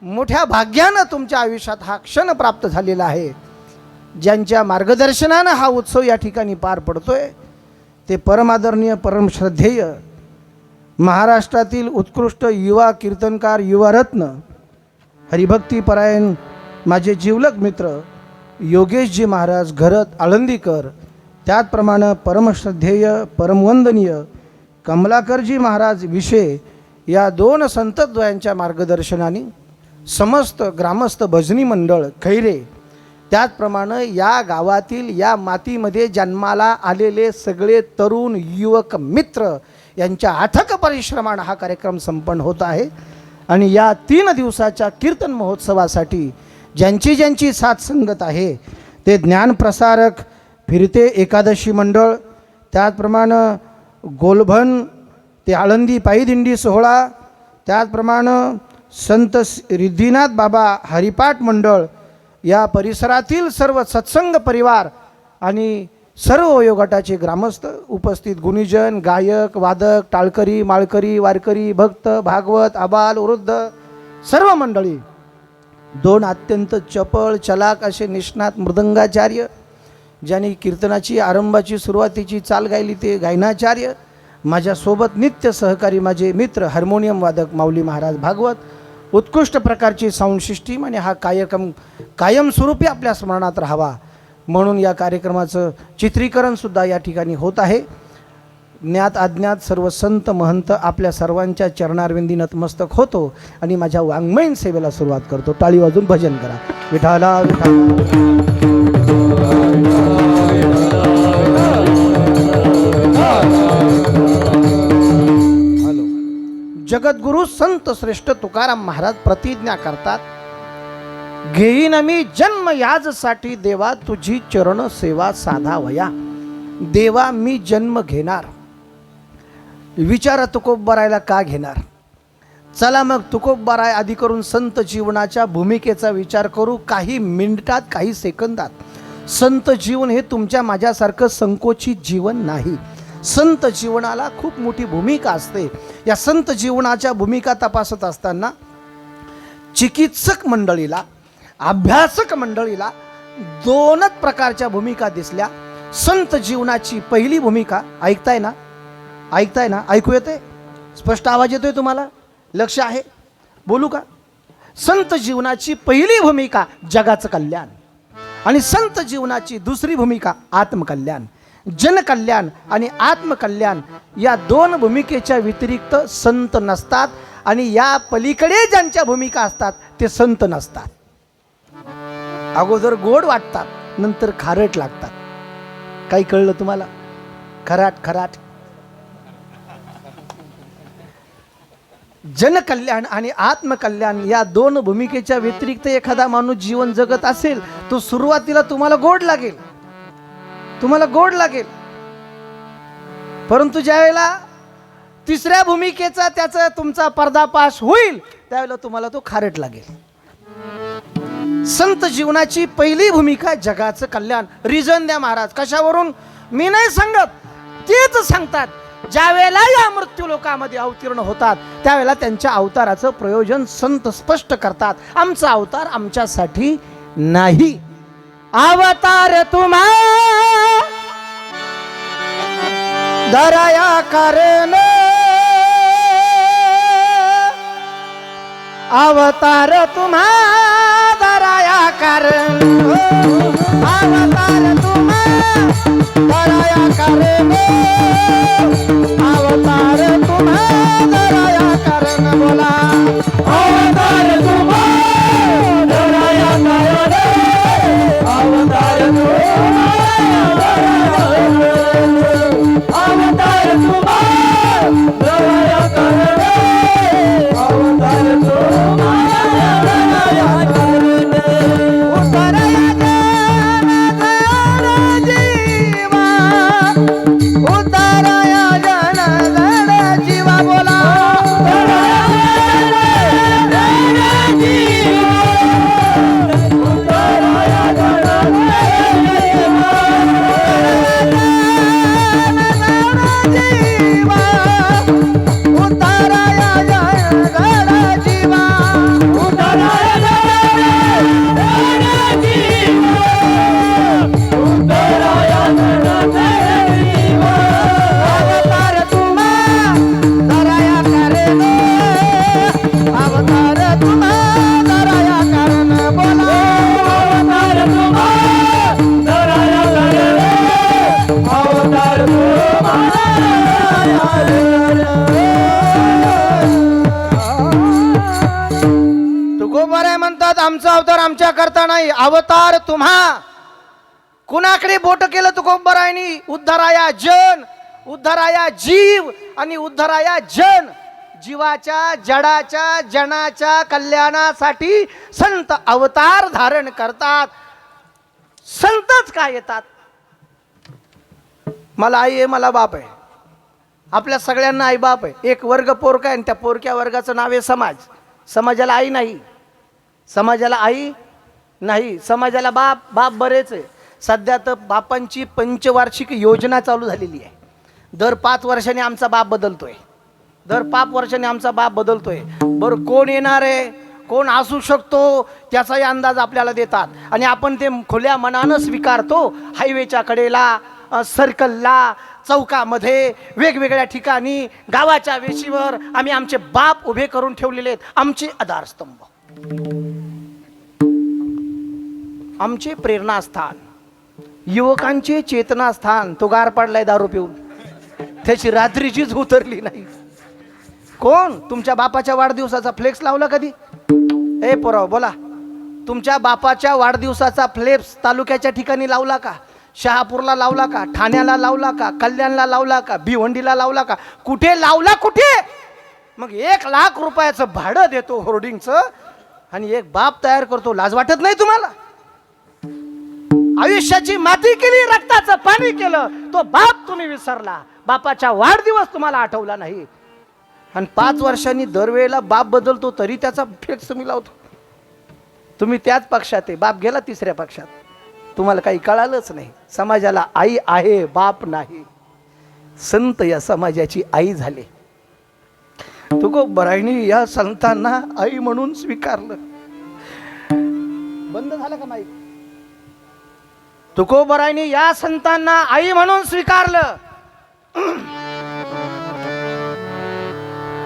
मोठ्या भाग्यानं तुमच्या आयुष्यात हा क्षण प्राप्त झालेला आहे. ज्यांच्या मार्गदर्शनानं हा उत्सव या ठिकाणी पार पडतोय ते परमादरणीय, परमश्रद्धेय महाराष्ट्रातील उत्कृष्ट युवा कीर्तनकार, युवारत्न, हरिभक्तीपरायण माझे जिवलग मित्र योगेशजी महाराज घरत आळंदीकर, त्याचप्रमाणे परमश्रद्धेय, परमवंदनीय कमलाकरजी महाराज विशे या 2 संतद्वयांच्या मार्गदर्शनाने समस्त ग्रामस्थ भजनी मंडळ खैरे, त्याचप्रमाणे या गावातील या मातीमध्ये जन्माला आलेले सगळे तरुण युवक मित्र यांच्या अथक परिश्रमाने हा कार्यक्रम संपन्न होत आहे. आणि या 3 दिवसाच्या कीर्तन महोत्सवासाठी ज्यांची ज्यांची साथ संगत आहे ते ज्ञानप्रसारक फिरते एकादशी मंडळ, त्याचप्रमाणे गोलभन ते आळंदी पायीदिंडी सोहळा, त्याचप्रमाणे संत रिद्धीनाथ बाबा हरिपाठ मंडळ, या परिसरातील सर्व सत्संग परिवार आणि सर्व वयोगटाचे ग्रामस्थ, उपस्थित गुणीजन, गायक, वादक, टाळकरी, माळकरी, वारकरी, भक्त, भागवत, आबाल, वृद्ध सर्व मंडळी, 2 अत्यंत चपळ चलाक असे निष्णात मृदंगाचार्य, ज्यांनी कीर्तनाची आरंभाची सुरुवातीची चाल गायली ते गायनाचार्य, माझ्यासोबत नित्य सहकारी माझे मित्र हार्मोनियम वादक माऊली महाराज भागवत, उत्कृष्ट प्रकारची साऊंड सिस्टीम. आणि हा कार्यक्रम कायमस्वरूपी आपल्या स्मरणात राहावा म्हणून या कार्यक्रमाचं चित्रीकरणसुद्धा या ठिकाणी होत आहे. ज्ञात अज्ञात सर्व संत महंत आपल्या सर्वांच्या चरणारविंदी नतमस्तक होतो आणि माझ्या वाङ्मयीन सेवेला सुरुवात करतो. टाळी वाजून भजन करा. विठाला विठाला. जगद्गुरु संत श्रेष्ठ तुकाराम महाराज प्रतिज्ञा करतात, घेईन मी जन्म याजसाठी देवा तुझी चरण सेवा साधावया. देवा मी जन्म घेणार. विचारा तुकोबरायला का घेणार. चला मग तुकोबराय आधी करून संत जीवनाच्या भूमिकेचा विचार करू काही मिनिटात, काही सेकंदात. संत जीवन हे तुमच्या माझ्यासारखं संकोचित जीवन नाही. संत जीवनाला खूप मोठी भूमिका असते. या संत जीवनाच्या भूमिका तपासत असताना चिकित्सक मंडळीला, अभ्यासक मंडळीला दोनच प्रकारच्या भूमिका दिसल्या. संत जीवनाची पहिली भूमिका, ऐकताय ना, ऐकताय ना, ऐकू येते, स्पष्ट आवाज येतोय तुम्हाला, लक्ष आहे, बोलू का? संत जीवनाची पहिली भूमिका जगाचं कल्याण आणि संत जीवनाची दुसरी भूमिका आत्मकल्याण. जनकल्याण आणि आत्मकल्याण या दोन भूमिकेच्या व्यतिरिक्त संत नसतात आणि या पलीकडे ज्यांच्या भूमिका असतात ते संत नसतात. अगोदर गोड वाटतात, नंतर खारट लागतात. काही कळलं तुम्हाला? खराट खराट. जनकल्याण आणि आत्मकल्याण या दोन भूमिकेच्या व्यतिरिक्त एखादा माणूस जीवन जगत असेल, तो सुरुवातीला तुम्हाला गोड लागेल, तुम्हाला गोड लागेल, परंतु ज्यावेळेला तिसऱ्या भूमिकेचा त्याचा तुमचा पर्दाफाश होईल त्यावेळेला तुम्हाला तो खारट लागेल. संत जीवनाची पहिली भूमिका जगाचं कल्याण. रिझन द्या महाराज, कशावरून? मी नाही सांगत, तेच सांगतात. ज्या वेळेला या मृत्यू लोकामध्ये अवतीर्ण होतात त्यावेळेला त्यांच्या अवताराचं प्रयोजन संत स्पष्ट करतात. आमचा अवतार आमच्यासाठी नाही. अवतार तुम्हा दराया कारण, अवतार तुम्हा दराया कारण, अवतार तुम्हा दराया कारण, अवतार तुम्हा दराया कारण. बोला अवतार तुम्हा दराया कारण, अवतार तुम्हा अवतार तुम्हा दराया कारण, अवतार तुम्हा दराया कारण. उतराया जन धन जीवा, उतराया जन धन जीवा. बोला म्हणतात आमचा अवतार आमच्या करता नाही. अवतार तुम्हा कुणाकडे बोट केलं तुकोबरायनी? उद्धाराया जन, उद्धाराया जीव आणि उद्धाराया जन. जीवाच्या जडाच्या जनाच्या कल्याणासाठी संत अवतार धारण करतात. संतच काय येतात? मला आई आहे, मला बाप आहे, आपल्या सगळ्यांना आई बाप आहे. एक वर्ग पोरका आहे आणि त्या पोरक्या वर्गाचं नाव आहे समाज. समाजाला आई नाही, समाजाला आई नाही, समाजाला बाप. बाप बरेच आहे. सध्या तर बापांची पंचवार्षिक योजना चालू झालेली आहे. दर 5 वर्षांनी आमचा बाप बदलतोय, दर 5 वर्षांनी आमचा बाप बदलतोय. बरं कोण येणार आहे, कोण असू शकतो त्याचाही अंदाज आपल्याला देतात आणि आपण ते खुल्या मनानं स्वीकारतो. हायवेच्या कडेला, सर्कलला, चौकामध्ये, वेगवेगळ्या ठिकाणी, गावाच्या वेशीवर आम्ही आमचे बाप उभे करून ठेवलेले आहेत. आमचे आधारस्तंभ, आमचे प्रेरणास्थान, युवकांचे चेतनास्थान. तो गार पडलाय दारू पिऊन, त्याची रात्रीचीच उतरली नाही. कोण तुमच्या बापाच्या वाढदिवसाचा फ्लेक्स लावला कधी? ए पोराव बोला, तुमच्या बापाच्या वाढदिवसाचा फ्लेक्स तालुक्याच्या ठिकाणी लावला का? शहापूरला लावला का? ठाण्याला लावला का? कल्याणला लावला का? भिवंडीला लावला का? कुठे लावला? कुठे? मग 1 लाख रुपयाचं भाडं देतो होर्डिंगचं आणि एक बाप तयार करतो. लाज वाटत नाही तुम्हाला? आयुष्याची माती केली, रक्ताचं पाणी केलं, तो बाप तुम्ही विसरला. बापाचा वाढदिवस तुम्हाला आठवला नाही. आणि 5 वर्षांनी दरवेळेला बाप बदलतो तरी त्याचा फ्लेक्स तुम्ही लावतो. तुम्ही त्याच पक्षात आहे, बाप गेला 3ऱ्या पक्षात. तुम्हाला काही कळालंच नाही. समाजाला आई आहे, बाप नाही. संत या समाजाची आई झाले. तुकोबरायांनी या संतांना आई म्हणून स्वीकारलं. बंद झालं का माईक? तुकोबरायांनी या संतांना आई म्हणून स्वीकारलं.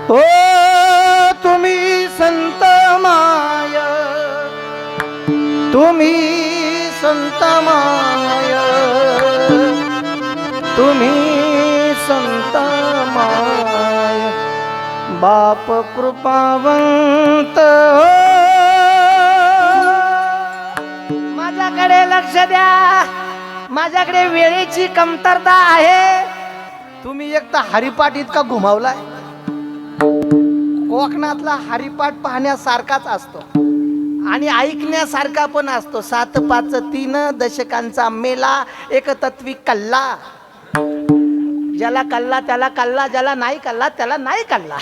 ओ तुम्ही संत माय, तुम्ही संत माय, तुम्ही संत माय, बाप कृपावंत. माझ्याकडे लक्ष द्या, माझ्याकडे वेळेची कमतरता आहे. तुम्ही एक तर हरिपाठ इतका घुमावलाय. कोकणातला हरिपाठ पाहण्यासारखाच असतो आणि ऐकण्यासारखा पण असतो. 7-5-3 दशकांचा मेला, एक तत्वी कल्ला. ज्याला कल्ला त्याला कल्ला, ज्याला नाही कल्ला त्याला नाही कल्ला.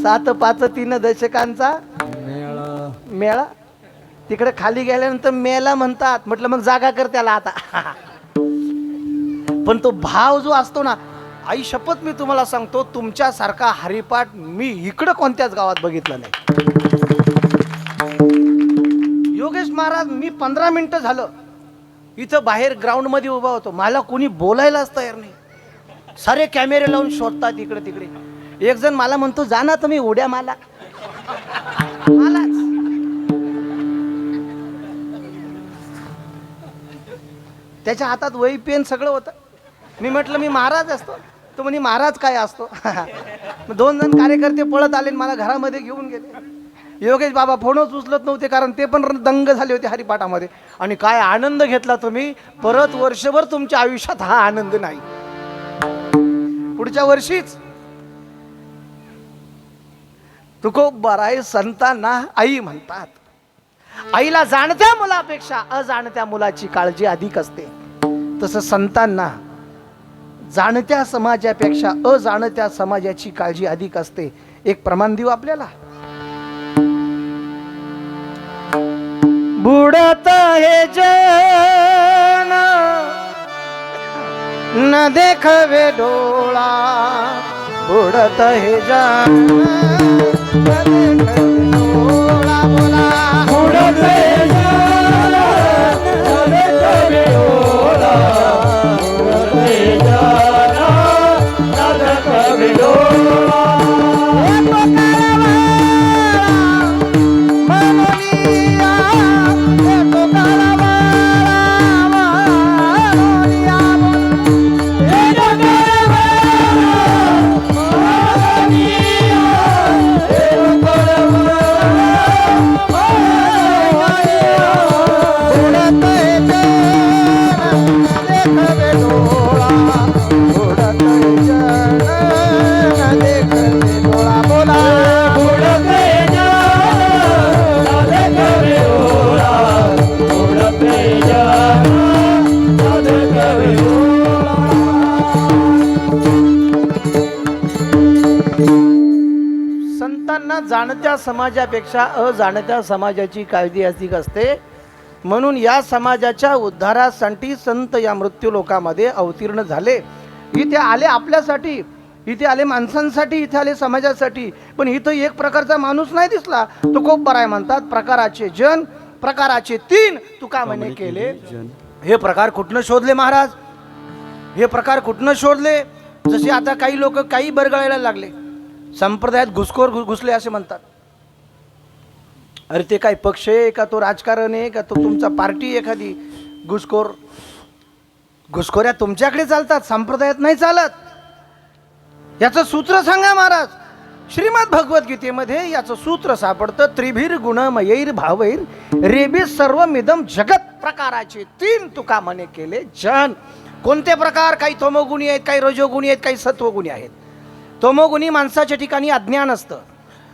7-5-3 दशकांचा मेळा. तिकडे खाली गेल्यानंतर मेला म्हणतात. म्हटलं मग जागा कर त्याला आता. पण तो भाव जो असतो ना, आई शपथ मी तुम्हाला सांगतो, तुमच्यासारखा हरिपाठ मी इकडं कोणत्याच गावात बघितला नाही. योगेश महाराज, मी 15 मिनिटं झालं इथं बाहेर ग्राउंड मध्ये उभा होतो. मला कोणी बोलायलाच तयार नाही. सारे कॅमेरे लावून शोधतात इकडे तिकडे. एक जण मला म्हणतो, जा ना तुम्ही उड्या माला. त्याच्या हातात वही पेन सगळं होतं. मी म्हटलं मी महाराज असतो. तो म्हणे महाराज काय असतो. 2 जण कार्यकर्ते पळत आले, मला घरामध्ये घेऊन गेले. योगेश बाबा फोनच उचलत नव्हते, कारण ते पण दंग झाले होते हरिपाठामध्ये. आणि काय आनंद घेतला तुम्ही. परत वर्षभर तुमच्या आयुष्यात हा आनंद नाही. पुढच्या वर्षीच तुकोबराय संतांना आई म्हणतात. आईला जाणत्या मुलापेक्षा अजाणत्या मुलाची काळजी अधिक असते. तसं संतांना जाणत्या समाजापेक्षा अजाणत्या समाजाची काळजी अधिक असते. एक प्रमाण देऊ आपल्याला. बुडत हे जन न देखवे डोळा, बुडत हे जन न देखवे डोळा. बोला बुडत हे जन न देखवे डोळा, बुडत हे जन न देखवे डोळा. संतांना जाणत्या समाजापेक्षा अजाणत्या समाजाची काळजी अधिक असते. म्हणून या समाजाच्या उद्धारासाठी संत या मृत्यू लोकामध्ये अवतीर्ण झाले. इथे आले आपल्यासाठी, इथे आले माणसांसाठी, इथे आले समाजासाठी. पण इथं एक प्रकारचा माणूस नाही दिसला. तुकोबराय म्हणतात, प्रकाराचे जन, प्रकाराचे 3 तुका म्हणे केले. हे प्रकार कुठनं शोधले महाराज? हे प्रकार कुठनं शोधले? जसे आता काही लोक काही बरगळायला लागले, संप्रदायात घुसखोर घुसले असे म्हणतात. अरे ते काय पक्ष आहे का, तो राजकारण आहे का, तो तुमचा पार्टी एखादी? घुसखोऱ्या तुमच्याकडे चालतात, संप्रदायात नाही चालत. याचं सूत्र सांगा महाराज. श्रीमद भगवद्गीतेमध्ये याचं सूत्र सापडतं. त्रिभिर गुणमयैर भावैर रेबी सर्वमिदम जगत, प्रकाराचे 3 तुका म्हणे केले जन. कोणते प्रकार? काही तमोगुणी आहेत, काही रजोगुणी आहेत, काही सत्वगुणी आहेत. तमोगुणी माणसाच्या ठिकाणी अज्ञान असतं.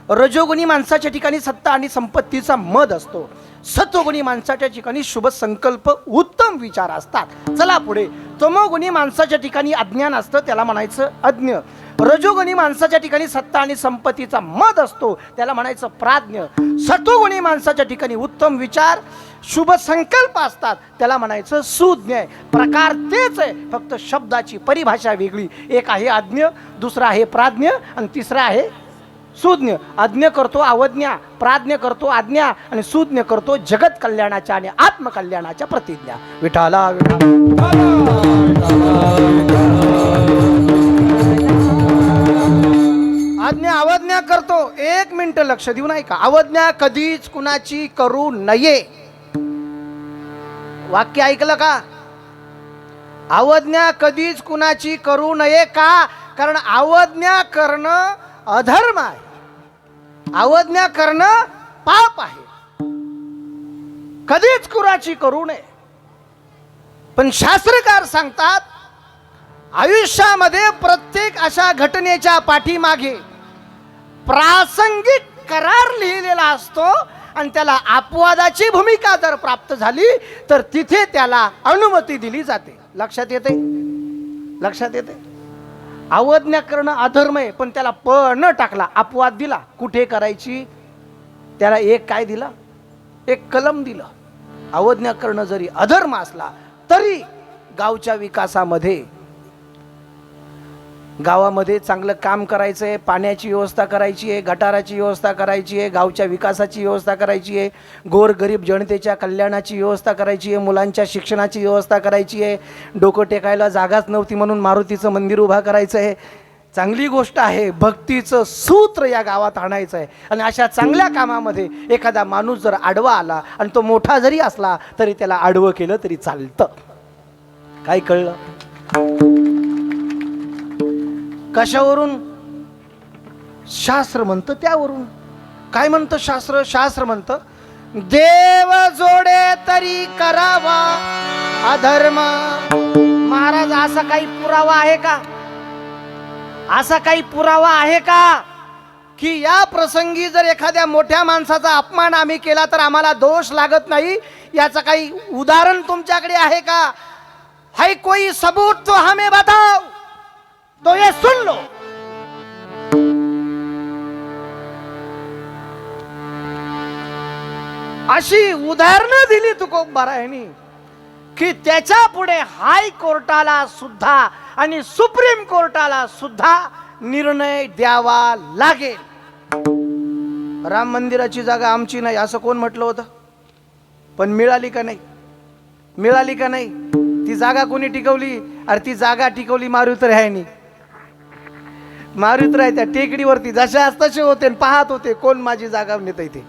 रजोगुणी माणसाच्या ठिकाणी सत्ता आणि संपत्तीचा मद असतो. सत्वगुणी माणसाच्या ठिकाणी शुभ संकल्प, उत्तम विचार असतात. चला पुढे. तमोगुणी माणसाच्या ठिकाणी अज्ञान असतं, त्याला म्हणायचं अज्ञ. रजोगुणी माणसाच्या ठिकाणी सत्ता आणि संपत्तीचा मद असतो, त्याला म्हणायचं प्राज्ञ. सतोगुणी माणसाच्या ठिकाणी उत्तम विचार, शुभ संकल्प असतात, त्याला म्हणायचं सुज्ञ. प्रकार तेच आहे, फक्त शब्दाची परिभाषा वेगळी. एक आहे आज्ञ, दुसरा आहे प्राज्ञ आणि तिसरा आहे सुज्ञ. आज्ञ करतो अवज्ञा, प्राज्ञ करतो आज्ञा आणि सुज्ञ करतो जगत कल्याणाच्या आणि आत्मकल्याणाच्या प्रतिज्ञा. विठाला आज्ञा अवज्ञा करतो. एक मिनिट लक्ष देऊ नाही का? अवज्ञा कधीच कुणाची करू नये. वाक्य ऐकलं का? अवज्ञा कधीच कुणाची करू नये. का? कारण अवज्ञा करणं अधर्म आहे, अवज्ञा करणं पाप आहे. कधीच कुणाची करू नये. पण शास्त्रकार सांगतात आयुष्यामध्ये प्रत्येक अशा घटनेच्या पाठीमागे प्रासंगिक करार लिहिलेला असतो आणि त्याला अपवादाची भूमिका जर प्राप्त झाली तर तिथे त्याला अनुमती दिली जाते. लक्षात येते? लक्षात येते? अवज्ञा करणं अधर्म आहे, पण त्याला प न टाकला, अपवाद दिला. कुठे करायची? त्याला एक काय दिला? एक कलम दिलं. अवज्ञा करणं जरी अधर्म असला तरी गावच्या विकासामध्ये, गावामध्ये चांगलं काम करायचं आहे, पाण्याची व्यवस्था करायची आहे, गटाराची व्यवस्था करायची आहे, गावच्या विकासाची व्यवस्था करायची आहे, गोरगरीब जनतेच्या कल्याणाची व्यवस्था करायची आहे, मुलांच्या शिक्षणाची व्यवस्था करायची आहे, डोकं टेकायला जागाच नव्हती म्हणून मारुतीचं मंदिर उभा करायचं आहे. चांगली गोष्ट आहे. भक्तीचं सूत्र या गावात आणायचं आहे. आणि अशा चांगल्या कामामध्ये एखादा माणूस जर आडवा आला आणि तो मोठा जरी असला तरी त्याला आडवं केलं तरी चालतं. काय कळलं? कशावरून? शास्त्र म्हणतं त्यावरून. काय म्हणतं शास्त्र? शास्त्र म्हणतं देव जोडे तरी करावा अधर्म. महाराज असा काही पुरावा आहे का? असा काही पुरावा आहे का की या प्रसंगी जर एखाद्या मोठ्या माणसाचा अपमान आम्ही केला तर आम्हाला दोष लागत नाही? याचं काही उदाहरण तुमच्याकडे आहे का? है कोई सबूत तो हमें बताओ, तो ये सुन लो. अशी उदाहरणं दिली तुकोबारायांनी की त्याच्या पुढे हाय कोर्टाला सुद्धा आणि सुप्रीम कोर्टाला सुद्धा निर्णय द्यावा लागेल. राम मंदिराची जागा आमची नाही असं कोण म्हटलं होतं? पण मिळाली का नाही? मिळाली का नाही? ती जागा कोणी टिकवली? अरे ती जागा टिकवली मारुती रायनी. मारुती राय त्या टेकडीवरती जशा तसे होते, पाहत होते कोण माझी जागा नेत इथे,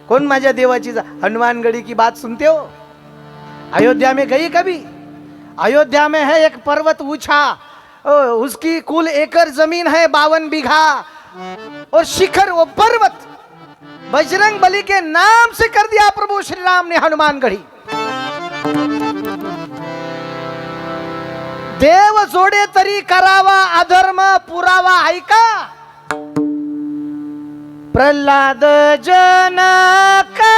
कोण माझ्या देवाची हनुमानगढ़ी की बात सुनते हो? अयोध्या में गई कभी? अयोध्या में है एक पर्वत ऊंचा, उसकी कुल एकड़ जमीन है 52 बीघा, और शिखर वो पर्वत बजरंग बली के नाम से कर दिया प्रभु श्री राम ने हनुमानगढ़ी. देव जोडे तरी करावा अधर्म, पुरावा ऐका. प्रल्हाद जनका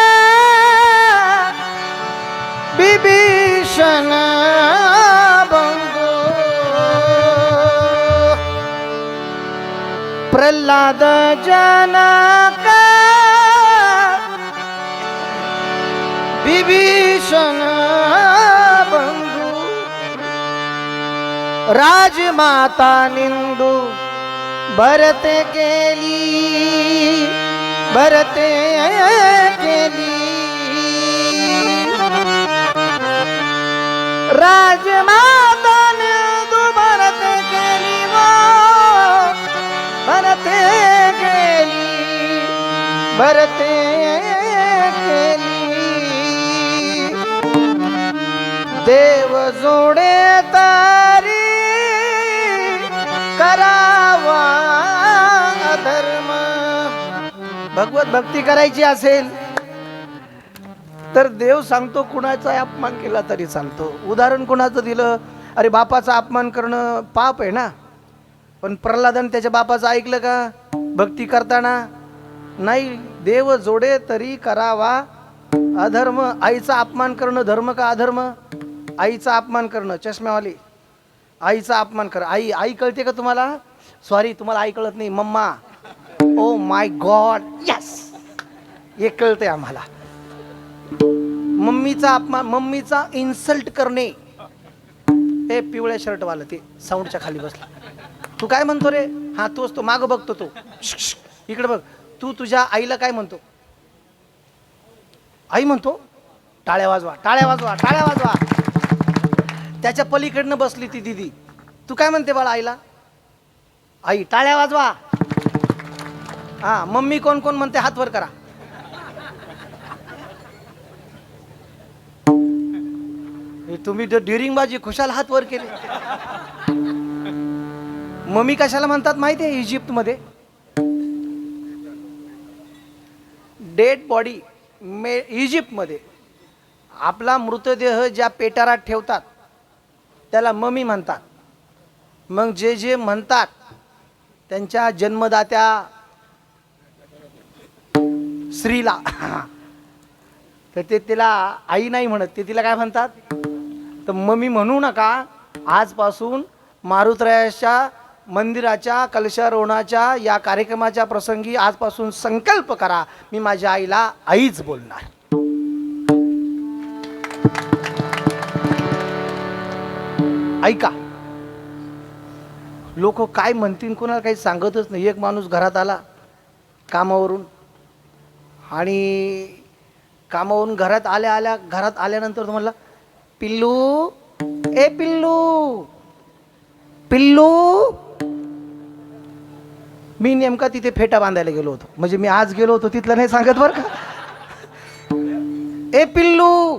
विभीषण बंधु, प्रल्हाद जनका विभीषण बंधु, राजमाता निंदू भरते केली, भरते केली, राजमाता निंदू भरते केली, वो भरते केली, भरते केली. देव जोडे तारी करावा अधर्म. भगवत भक्ती करायची असेल तर देव सांगतो कुणाचा अपमान केला तरी चालतो. उदाहरण कुणाचं दिलं? अरे बापाचा अपमान करणं पाप आहे ना, पण प्रल्हादन त्याच्या बापाचं ऐकलं का भक्ती करताना? नाही. देव जोडे तरी करावा अधर्म. आईचा अपमान करणं धर्म का अधर्म? आईचा अपमान करणं, चष्म्यावाली आईचा अपमान कर. आई आई कळते का तुम्हाला? सॉरी तुम्हाला आई कळत नाही, मम्मा. ओ माय गॉड, यस, हे कळतंय आम्हाला. मम्मीचा अपमान, मम्मीचा इन्सल्ट करणे. ए पिवळ्या शर्टवाला ते साऊंडच्या खाली बसला, तू काय म्हणतो रे? हा तोच तो, मागं बघतो तो. इकडे बघ, तू तुझ्या आईला काय म्हणतो? आई म्हणतो टाळ्या वाजवा, टाळ्या वाजवा, टाळ्या वाजवा. त्याच्या पलीकडनं बसली ती दिदी, तू काय म्हणते बाळा आईला? आई टाळ्या वाजवा. हा, मम्मी कोण कोण म्हणते हात वर करा. तुम्ही ड्युरिंगबाजी खुशाल हात वर केले. मम्मी कशाला म्हणतात माहिती आहे? इजिप्तमध्ये डेड बॉडी, इजिप्तमध्ये आपला मृतदेह ज्या पेटारात ठेवतात त्याला मम्मी म्हणतात. मग जे जे म्हणतात त्यांच्या जन्मदात्या स्त्रीला तर ते तिला आई नाही म्हणत, ते तिला काय म्हणतात? तर मम्मी म्हणू नका. आजपासून मारुतरायाच्या मंदिराच्या कलशारोहणाच्या या कार्यक्रमाच्या प्रसंगी आजपासून संकल्प करा, मी माझ्या आईला आईच बोलणार. ऐका, लोक काय म्हणतील कोणाला काही सांगतच नाही. एक माणूस घरात आला कामावरून, आणि कामावरून घरात आल्यानंतर तुम्हाला पिल्लू, ए पिल्लू, पिल्लू. मी नेमका तिथे फेटा बांधायला गेलो होतो, म्हणजे मी आज गेलो होतो तिथलं नाही सांगत बरं का. ए पिल्लू,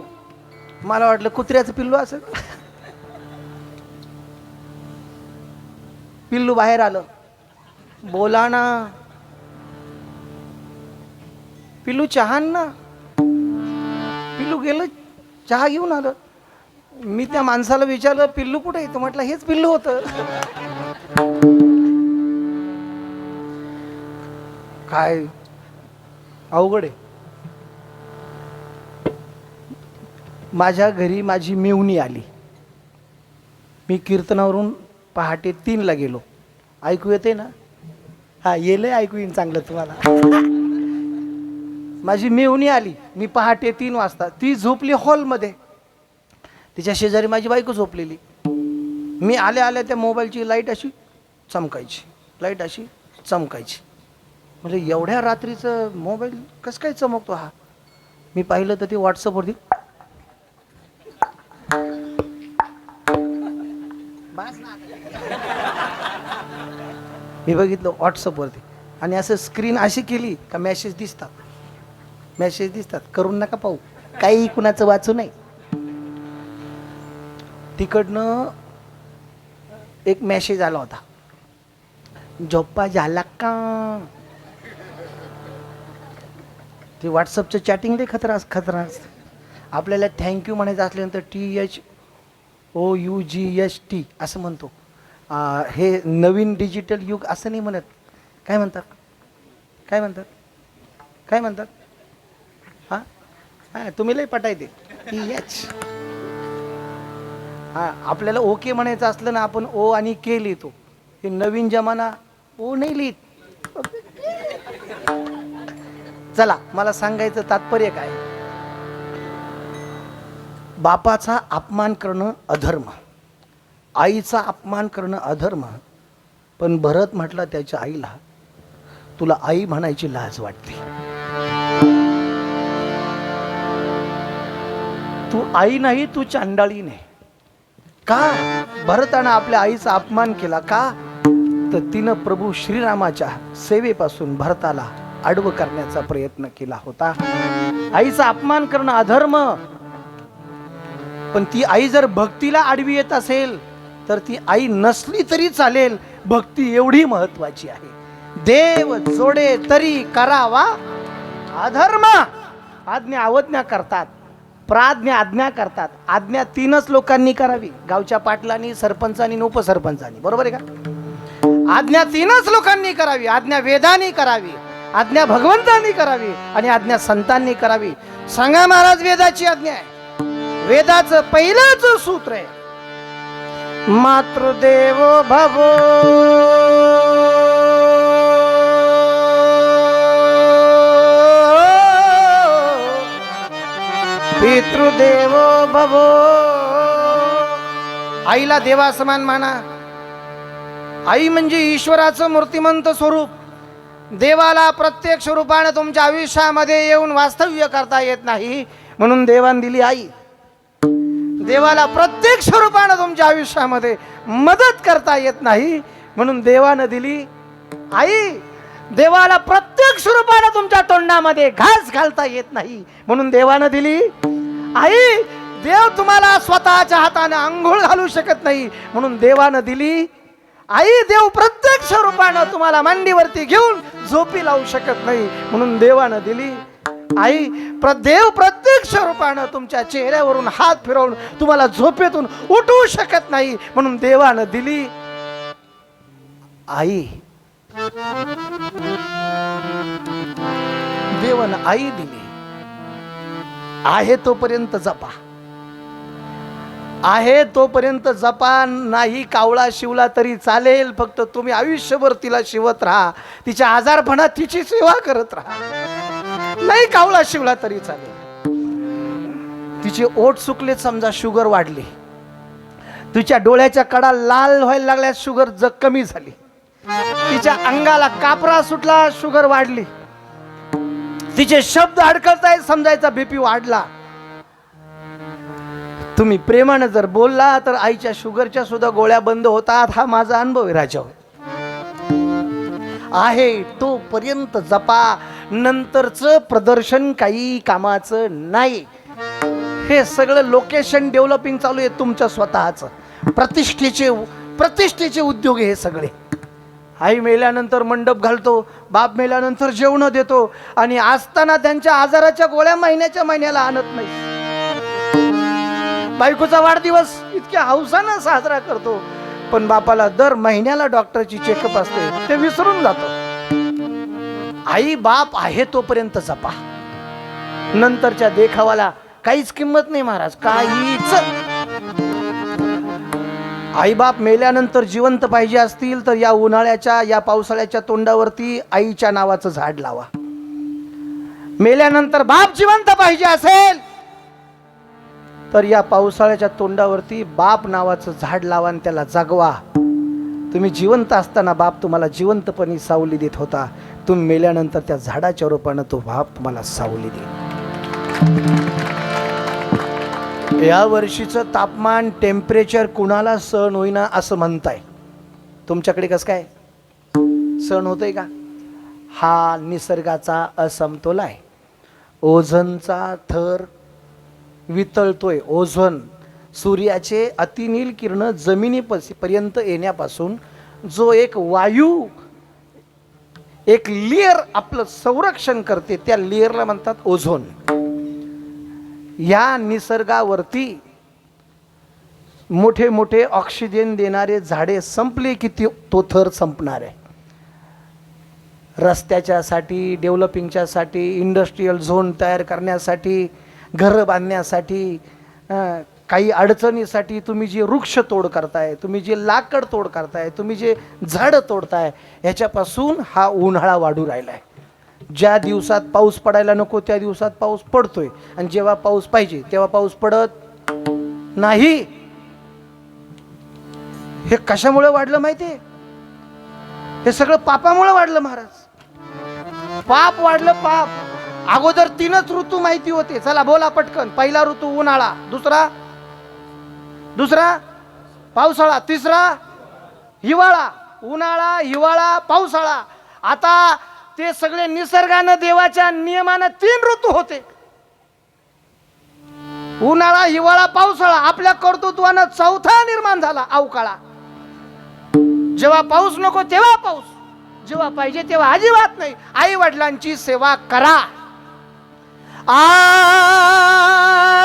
मला वाटलं कुत्र्याचं पिल्लू असेल. पिल्लू बाहेर आलं, बोला ना. पिल्लू चहा ना. पिल्लू गेलं चहा घेऊन आलं. मी त्या माणसाला विचारलं पिल्लू कुठे आहे? तो म्हटलं हेच पिल्लू होतं. काय अवघड आहे. माझ्या घरी माझी मेहुणी आली. मी कीर्तनावरून पहाटे 3ला गेलो. ऐकू येते ना? हा, येलंय ऐकू येईन चांगलं तुम्हाला. माझी मेहुणी आली. मी पहाटे 3 वाजता, ती झोपली हॉलमध्ये, तिच्या शेजारी माझी बायको झोपलेली. मी आल्या आल्या त्या मोबाईलची लाईट अशी चमकायची, लाईट अशी चमकायची. म्हणजे एवढ्या रात्रीचं मोबाईल कसं काय चमकतो हा? मी पाहिलं तर ती व्हॉट्सअपवरती मी बघितलं व्हॉट्सअपवरती, आणि असं स्क्रीन अशी केली का मेसेज दिसतात, मेसेज दिसतात. करून नका पाहू, काही कुणाचं वाचू नाही. तिकडनं एक मेसेज आला होता, झोप्पा झाला का? ते व्हॉट्सअपचं चॅटिंग लय खतरा असतं. आपल्याला थँक्यू म्हणायचं असल्यानंतर THOUGHT असं म्हणतो. हे नवीन डिजिटल युग असं नाही म्हणत. काय म्हणतात? काय म्हणतात? काय म्हणतात? हां हां, तुम्ही लय पटायते. TH. हां, आपल्याला ओके म्हणायचं असलं ना, आपण ओ आणि के लिहितो. हे नवीन जमाना ओ नाही लिहित. चला, मला सांगायचं तात्पर्य काय? बापाचा अपमान करणं अधर्म, आईचा अपमान करणं अधर्म. पण भरत म्हटला त्याच्या आईला, तुला आई म्हणायची लाज वाटते. तू आई नाही, तू चांडाळी नाही. का? भरतानं आपल्या आईचा अपमान केला. का? तर तिनं प्रभू श्रीरामाच्या सेवेपासून भरताला आडवं करण्याचा प्रयत्न केला होता. आईचा अपमान करणं अधर्म. पण ती आई जर भक्तीला आडवी येत असेल तर ती आई नसली तरी चालेल. भक्ती एवढी महत्वाची आहे. देव जोडे तरी करावा अधर्म. आज्ञा अवज्ञा करतात, प्राज्ञा आज्ञा करतात. आज्ञा 3च लोकांनी करावी, गावच्या पाटलांनी, सरपंचांनी, उपसरपंचांनी. बरोबर आहे का? आज्ञा 3च लोकांनी करावी. आज्ञा वेदांनी करावी, आज्ञा भगवंतांनी करावी, आणि आज्ञा संतांनी करावी. सांगा महाराज, वेदाची आज्ञा आहे. वेदाचं पहिलंच सूत्र आहे, मातृदेवो भवो पितृदेवो भवो. आईला देवा समान माना. आई म्हणजे ईश्वराचं मूर्तिमंत स्वरूप. देवाला प्रत्यक्ष रूपाने तुमच्या आयुष्यामध्ये येऊन वास्तव्य करता येत नाही, म्हणून देवान दिली आई. देवाला प्रत्यक्ष रूपाने तुमच्या आयुष्यामध्ये मदत करता येत नाही, म्हणून देवानं दिली आई. देवाला प्रत्यक्ष रूपाने तुमच्या तोंडामध्ये घास घालता येत नाही, म्हणून देवानं दिली आई. देव तुम्हाला स्वतःच्या हाताने आंघोळ घालू शकत नाही, म्हणून देवानं दिली आई. देव प्रत्यक्ष रूपानं तुम्हाला मांडीवरती घेऊन झोपी लावू शकत नाही, म्हणून देवानं दिली आई. देव प्रत्यक्ष रूपानं तुमच्या चेहऱ्यावरून हात फिरवून तुम्हाला झोपेतून उठवू शकत नाही, म्हणून देवानं दिली आई. देवानं आई दिली. आहे तोपर्यंत जपा. आहे तोपर्यंत जपा. नाही कावळा शिवला तरी चालेल, फक्त तुम्ही आयुष्यभर तिला शिवत राहा. तिच्या आजारपणात तिची सेवा करत राहा. नाही कावळा शिवला तरी चालेल. तिचे ओठ सुकले, समजा शुगर वाढली. तिच्या डोळ्याच्या कडा लाल व्हायला लागल्या, शुगर कमी झाली. तिच्या अंगाला कापरा सुटला, शुगर वाढली. तिचे शब्द अडकळताय, समजायचा बीपी वाढला. तुम्ही प्रेमानं जर बोलला तर आईच्या शुगरच्या सुद्धा गोळ्या बंद होतात. हा माझा अनुभव आहे राजा. आहे तोपर्यंत जपा. नंतरचं प्रदर्शन काही कामाचं नाही. हे सगळं लोकेशन डेव्हलपिंग चालू आहे तुमच्या स्वतःचं. प्रतिष्ठेचे उद्योग हे सगळे. आई मेल्यानंतर मंडप घालतो, बाप मेल्यानंतर जेवण देतो, आणि असताना त्यांच्या आजाराच्या गोळ्या महिन्याच्या महिन्याला आणत नाही. बायकोचा वाढदिवस इतक्या हौसानं साजरा करतो, पण बापाला दर महिन्याला डॉक्टरची चेकअप असते, ते विसरून जातो. आई बाप आहे तोपर्यंत जपा. नंतरच्या देखावाला काहीच किंमत नाही महाराज, काहीच. आई बाप मेल्यानंतर जिवंत पाहिजे असतील तर या उन्हाळ्याच्या या पावसाळ्याच्या तोंडावरती आईच्या नावाचं झाड लावा. मेल्यानंतर बाप जिवंत पाहिजे असेल तर या पावसाळ्याच्या तोंडावरती बाप नावाचं झाड लावा आणि त्याला जगवा. तुम्ही जिवंत असताना बाप तुम्हाला जिवंतपणी सावली देत होता. तुम्ही मेल्यानंतर त्या झाडाच्या रूपानं तो बाप तुम्हाला सावली देईल. या वर्षीचं तापमान टेम्परेचर कुणाला सहन होईना असं म्हणताय. तुमच्याकडे कसं काय सहन होतंय का? हा निसर्गाचा असमतोल आहे. ओझोनचा थर वितळतोय. ओझोन सूर्याचे अतिनील किरण जमिनीपर्यंत येण्यापासून जो एक वायू, एक लेयर आपलं संरक्षण करते, त्या लेयरला म्हणतात ओझोन. या निसर्गावरती मोठे मोठे ऑक्सिजन देणारे झाडे संपले की तो थर संपणार आहे. रस्त्याच्यासाठी, डेव्हलपिंगच्यासाठी, इंडस्ट्रीयल झोन तयार करण्यासाठी, घरं बांधण्यासाठी, काही अडचणीसाठी तुम्ही जे वृक्ष तोड करताय, तुम्ही जे लाकड तोड करताय, तुम्ही जे झाडं तोडताय, ह्याच्यापासून हा उन्हाळा वाढू राहिला आहे. ज्या दिवसात पाऊस पडायला नको त्या दिवसात पाऊस पडतोय, आणि जेव्हा पाऊस पाहिजे तेव्हा पाऊस पडत नाही. हे कशामुळे वाढलं माहितीये? हे सगळं पापामुळे वाढलं महाराज. पाप वाढलं, पाप. अगोदर 3च ऋतू माहिती होते. चला बोला पटकन. पहिला ऋतू उन्हाळा, दुसरा पावसाळा, तिसरा हिवाळा. उन्हाळा, हिवाळा, पावसाळा. आता ते सगळे निसर्गानं देवाच्या नियमानं 3 ऋतू होते. उन्हाळा, हिवाळा, पावसाळा. आपल्या कर्तृत्वानं 4था निर्माण झाला, अवकाळा. जेव्हा पाऊस नको तेव्हा पाऊस, जेव्हा पाहिजे तेव्हा अजिबात नाही. आई वडिलांची सेवा करा.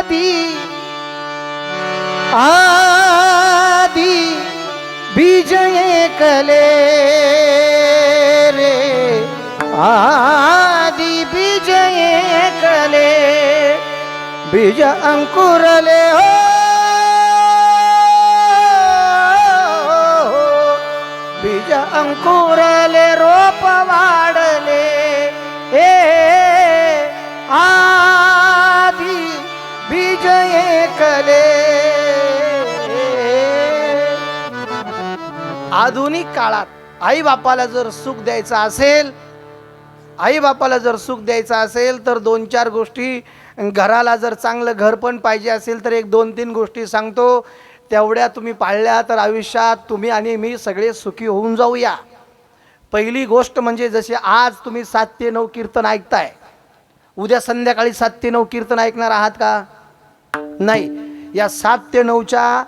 आदी बीज एकले रे, आदी बीज एकले, बीज अंकुरले हो, बीज अंकुरले, रोप वाढले. आदी आधुनिक काळात आई बापाला जर सुख द्यायचं असेल, आई बापाला जर सुख द्यायचं असेल तर 2-4 गोष्टी, घराला जर चांगलं घर पण पाहिजे असेल तर 1-2-3 गोष्टी सांगतो, तेवढ्या तुम्ही पाळल्या तर आयुष्यात तुम्ही आणि मी सगळे सुखी होऊन जाऊया. पहिली गोष्ट म्हणजे जसे आज तुम्ही 7 ते 9 कीर्तन ऐकताय, उद्या संध्याकाळी 7 ते 9 कीर्तन ऐकणार आहात का? नाही. या 7 ते 9च्या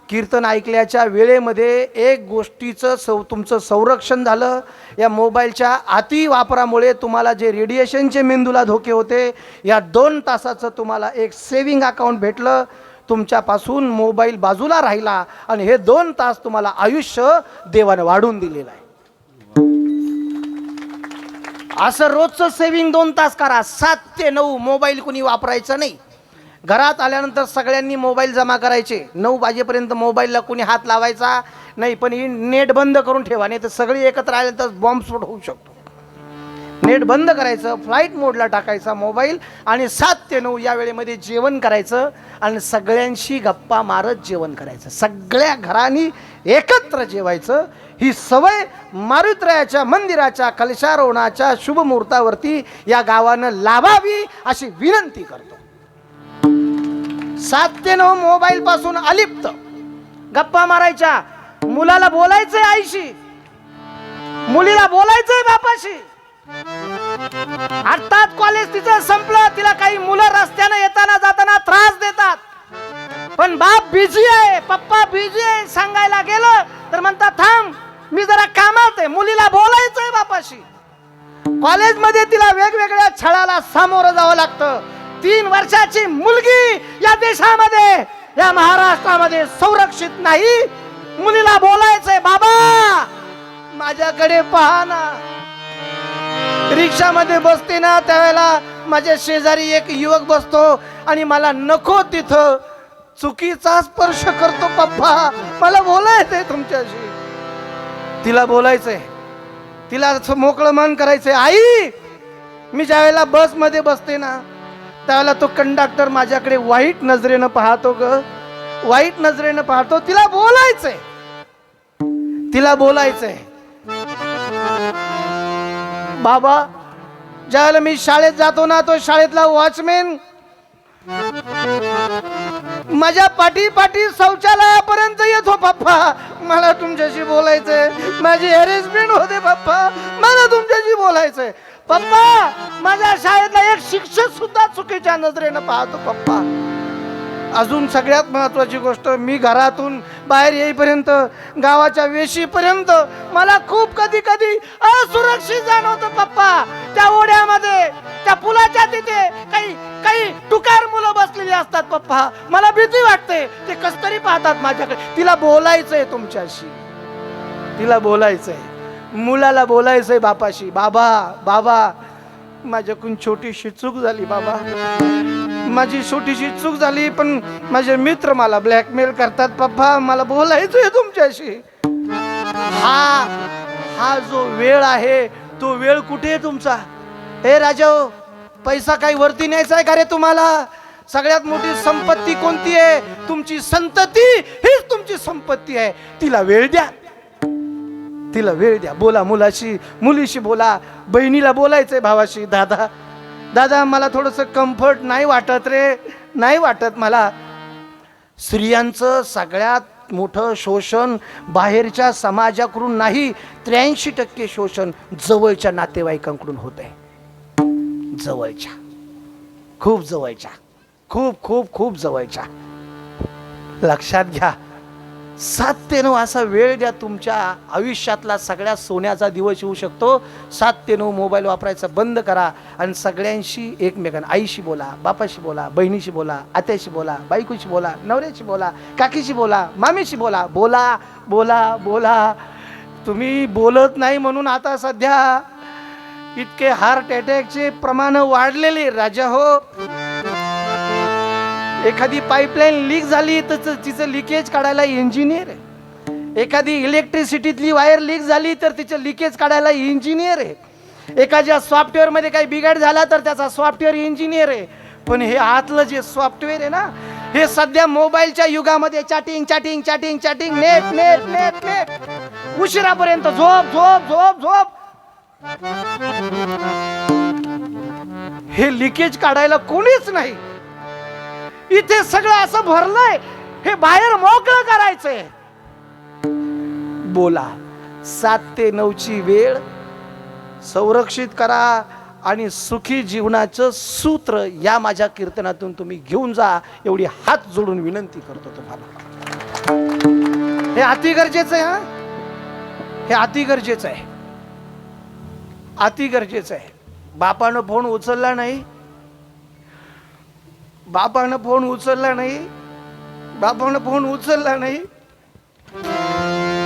कीर्तन ऐकल्याच्या वेळेमध्ये एक गोष्टीचं तुमचं संरक्षण झालं. या मोबाईलच्या अति वापरामुळे तुम्हाला जे रेडिएशनचे मेंदूला धोके होते, या 2 तासाचं तुम्हाला एक सेविंग अकाउंट भेटलं. तुमच्यापासून मोबाईल बाजूला राहिला आणि हे 2 तास तुम्हाला आयुष्य देवाने वाढून दिलेलं आहे. असं रोजचं सेविंग 2 तास करा. 7 ते 9 मोबाईल कुणी वापरायचा नाही. घरात आल्यानंतर सगळ्यांनी मोबाईल जमा करायचे. 9 वाजेपर्यंत मोबाईलला कुणी हात लावायचा नाही. पण ही नेट बंद करून ठेवा, नाही तर सगळी एकत्र आले तर बॉम्बस्फोट होऊ शकतो. नेट बंद करायचं, फ्लाईट मोडला टाकायचा मोबाईल आणि 7 ते 9 या वेळेमध्ये जेवण करायचं आणि सगळ्यांशी गप्पा मारत जेवण करायचं. सगळ्या घरांनी एकत्र जेवायचं. ही सवय मारुत्रायाच्या मंदिराच्या कलशारोहणाच्या शुभ मुहूर्तावरती या गावानं लावावी अशी विनंती करतो. 7 ते 9 मोबाईल पासून अलिप्त गप्पा मारायच्या. मुलाला बोलायचंय आईशी, मुलीला बोलायचंय बापाशी. आत्ताच कॉलेज तिचं संपलं, तिला काही मुलं रस्त्यानं येताना जाताना त्रास देतात, पण बाप बिझी आहे, पप्पा बिझी आहे सांगायला गेलं तर म्हणतात थांब मी जरा कामात आहे. मुलीला बोलायचंय बापाशी. कॉलेजमध्ये तिला वेगवेगळ्या छळाला सामोरं जावं लागतं. 3 वर्षाची मुलगी या देशामध्ये, या महाराष्ट्रामध्ये सुरक्षित नाही. मुलीला बोलायचंय बाबा माझ्याकडे पहा ना. रिक्षामध्ये बसते ना त्यावेळेला माझ्या शेजारी एक युवक बसतो आणि मला नको तिथं चुकीचा स्पर्श करतो. पप्पा मला बोलायचंय तुमच्याशी. तिला बोलायचंय, तिला मोकळं मन करायचंय. आई मी ज्यावेळेला बसमध्ये बसते ना त्यावेळेला तो कंडक्टर माझ्याकडे वाईट नजरेनं पाहतो ग, वाईट नजरेनं पाहतो. तिला बोलायचंय, तिला बोलायचंय. बाबा ज्यावेळेला मी शाळेत जातो ना तो शाळेतला वॉचमॅन माझ्या पाठी पाठी शौचालयापर्यंत येतो. पप्पा मला तुमच्याशी बोलायचंय, माझी हॅरेसमेंट होते पप्पा, मला तुमच्याशी बोलायचंय. पप्पा माझ्या शाळेतला एक शिक्षक सुद्धा चुकीच्या नजरेनं पाहतो. पप्पा अजून सगळ्यात महत्वाची गोष्ट, मी घरातून बाहेर येईपर्यंत गावाच्या वेशीपर्यंत मला खूप कधी कधी असुरक्षित जाणवतं. पप्पा त्या ओढ्यामध्ये, त्या पुलाच्या तिथे काही काही टुकार मुलं बसलेली असतात. पप्पा मला भीती वाटते, ते कस तरी पाहतात माझ्याकडे. तिला बोलायचंय तुमच्याशी, तिला बोलायचंय. मुलाला बोलायचंय बापाशी. बाबा बाबा माझ्याकडून छोटीशी चूक झाली बाबा, माझी छोटीशी चूक झाली, पण माझे मित्र मला ब्लॅकमेल करतात. पप्पा मला बोलायचंय तुमच्याशी. हा जो वेळ आहे तो वेळ कुठे आहे तुमचा? हे राजाओ पैसा काही वरती न्यायचा आहे का रे तुम्हाला? सगळ्यात मोठी संपत्ती कोणती आहे? तुमची संतती हीच तुमची संपत्ती आहे. तिला वेळ द्या, तिला वेळ द्या. बोला मुलाशी, मुलीशी बोला. बहिणीला बोलायचंय भावाशी. दादा दादा मला थोडंसं कम्फर्ट नाही वाटत रे, नाही वाटत मला. स्त्रियांचं सगळ्यात मोठं शोषण बाहेरच्या समाजाकडून नाही, 83% शोषण जवळच्या नातेवाईकांकडून होत आहे. जवळच्या, खूप जवळच्या, खूप खूप खूप जवळच्या. लक्षात घ्या. 7 ते 9 असा वेळ द्या. तुमच्या आयुष्यातला सगळ्यात सोन्याचा दिवस येऊ शकतो. 7 ते 9 मोबाईल वापरायचा बंद करा आणि सगळ्यांशी एकमेकांना, आईशी बोला, बापाशी बोला, बहिणीशी बोला, आत्याशी बोला, बायकोशी बोला, नवऱ्याशी बोला, काकीशी बोला, मामीशी बोला. बोला बोला बोला. तुम्ही बोलत नाही म्हणून आता सध्या इतके हार्ट अटॅकचे प्रमाण वाढलेले. राजा हो, एखादी पाईपलाईन लीक झाली तर तिचं लिकेज काढायला इंजिनियर आहे. एखादी इलेक्ट्रिसिटीतली वायर लीक झाली तर तिचं लिकेज काढायला इंजिनियर आहे. एखाद्या सॉफ्टवेअरमध्ये काही बिघाड झाला तर त्याचा सॉफ्टवेअर इंजिनियर आहे. पण हे आतलं जे सॉफ्टवेअर आहे ना, हे सध्या मोबाईलच्या युगामध्ये chatting chatting chatting chatting, net net net net. उशिरापर्यंत झोप झोप झोप झोप. हे लिकेज काढायला कोणीच नाही. इथे सगळं असं भरलंय, हे बाहेर मोकळं करायचंय. बोला 7 ते 9 ची वेळ संरक्षित करा आणि सुखी जीवनाचं सूत्र या माझ्या कीर्तनातून तुम्ही घेऊन जा, एवढी हात जोडून विनंती करतो तुम्हाला. हे अति गरजेचं आहे. हे अति गरजेचं आहे, अति गरजेचं आहे. बापानं फोन उचलला नाही, बापानं फोन उचलला नाही, बापानं फोन उचलला नाही.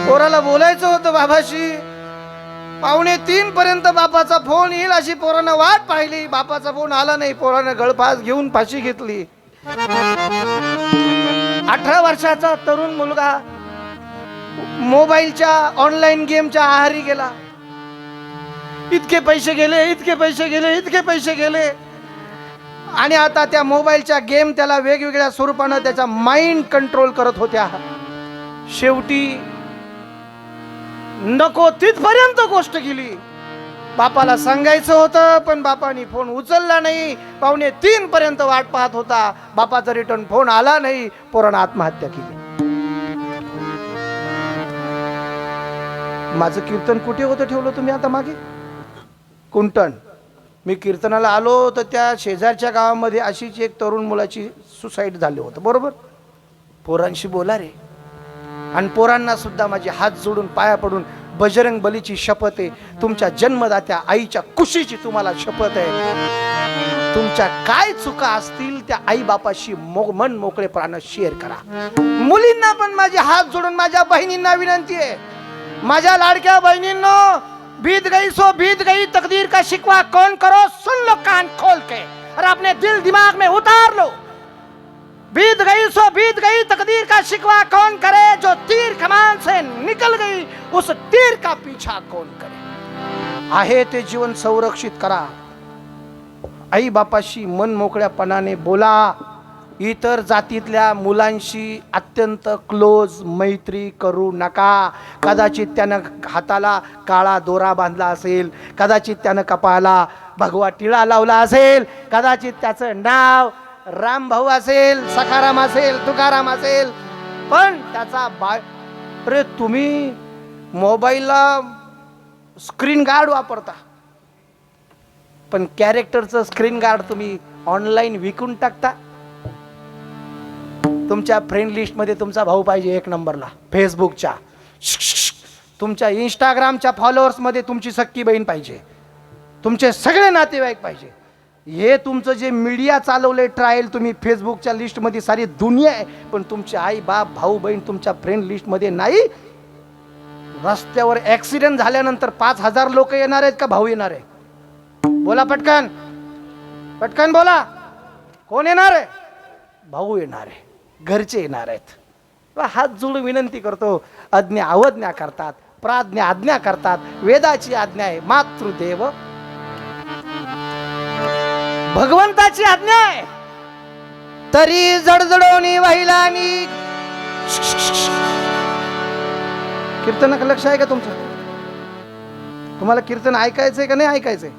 पोराला बोलायचं होतं बाबाशी. 2:45 पर्यंत बापाचा फोन येईल अशी पोरानं वाट पाहिली. बापाचा फोन आला नाही. पोरानं गळफास घेऊन फाशी घेतली. 18 वर्षाचा तरुण मुलगा मोबाईलच्या ऑनलाईन गेमच्या आहारी गेला. इतके पैसे गेले, इतके पैसे गेले, इतके पैसे गेले. आणि आता त्या मोबाईलच्या गेम त्याला वेगवेगळ्या स्वरूपानं त्याचा माइंड कंट्रोल करत होत्या. शेवटी नको तिथपर्यंत गोष्ट गेली. बापाला सांगायचं होतं पण बापाने फोन उचलला नाही. 2:45 पर्यंत वाट पाहत होता. बापाचा रिटर्न फोन आला नाही. पोरानं आत्महत्या केली. माझं कीर्तन कुठे होतं ठेवलं तुम्ही आता मागे? कुंटण. मी कीर्तनाला आलो तर त्या शेजारच्या गावामध्ये अशीच एक तरुण मुलाची सुसाईड झाली होतं. बरोबर. पोरांशी बोला रे. आणि पोरांना सुद्धा माझे हात जोडून पाया पडून बजरंग बलीची शपथ आहे, तुमच्या जन्मदात्या आईच्या कुशीची तुम्हाला शपथ आहे. तुमच्या काय चुका असतील त्या आई बापाशी मन मोकळेपणानं शेअर करा. मुलींना पण माझे हात जोडून माझ्या बहिणींना विनंती आहे. माझ्या लाडक्या बहिणींनो, बीत गई सो बीत गई, तकदीर का शिकवा कौन करो, सुन लो कान खोल के और अपने दिल दिमाग में उतार लो. बीत गई सो बीत गई, तकदीर का शिकवा कौन करे, जो तीर कमान से निकल गई उस तीर का पीछा कौन करे. आहे ते जीवन संरक्षित करा. आई बापाशी मन मोकळ्यापणाने बोला. इतर जातीतल्या मुलांशी अत्यंत क्लोज मैत्री करू नका. कदाचित त्यानं हाताला काळा दोरा बांधला असेल, कदाचित त्यानं कपाळाला भगवा टिळा लावला असेल, कदाचित त्याचं नाव राम भाऊ असेल, सखाराम असेल, तुकाराम असेल, पण त्याचा अरे तुम्ही मोबाईलला स्क्रीन गार्ड वापरता, पण कॅरेक्टरचं स्क्रीन गार्ड तुम्ही ऑनलाईन विकून टाकता. तुमच्या फ्रेंड लिस्टमध्ये तुमचा भाऊ पाहिजे 1 नंबरला, फेसबुकच्या, तुमच्या इंस्टाग्रामच्या फॉलोअर्समध्ये तुमची सख्खी बहीण पाहिजे, तुमचे सगळे नातेवाईक पाहिजे. हे तुमचं जे मीडिया चालवले ट्रायल, तुम्ही फेसबुकच्या लिस्टमध्ये सारी दुनिया आहे, पण तुमचे आई बाप भाऊ बहीण तुमच्या फ्रेंड लिस्टमध्ये नाही. रस्त्यावर ॲक्सिडेंट झाल्यानंतर 5000 लोक येणार आहेत का भाऊ येणार आहे? बोला पटकन, पटकन बोला. कोण येणार आहे? भाऊ येणार आहे, घरचे येणार आहेत. हात जोडून विनंती करतो. आज्ञा अवज्ञा करतात, प्राज्ञा आज्ञा करतात. वेदाची आज्ञा आहे मातृदेव, भगवंताची आज्ञा आहे तरी जडजडवणी वाहिलानी. कीर्तन लक्ष आहे का तुमचं? तुम्हाला कीर्तन ऐकायचंय का नाही ऐकायचंय?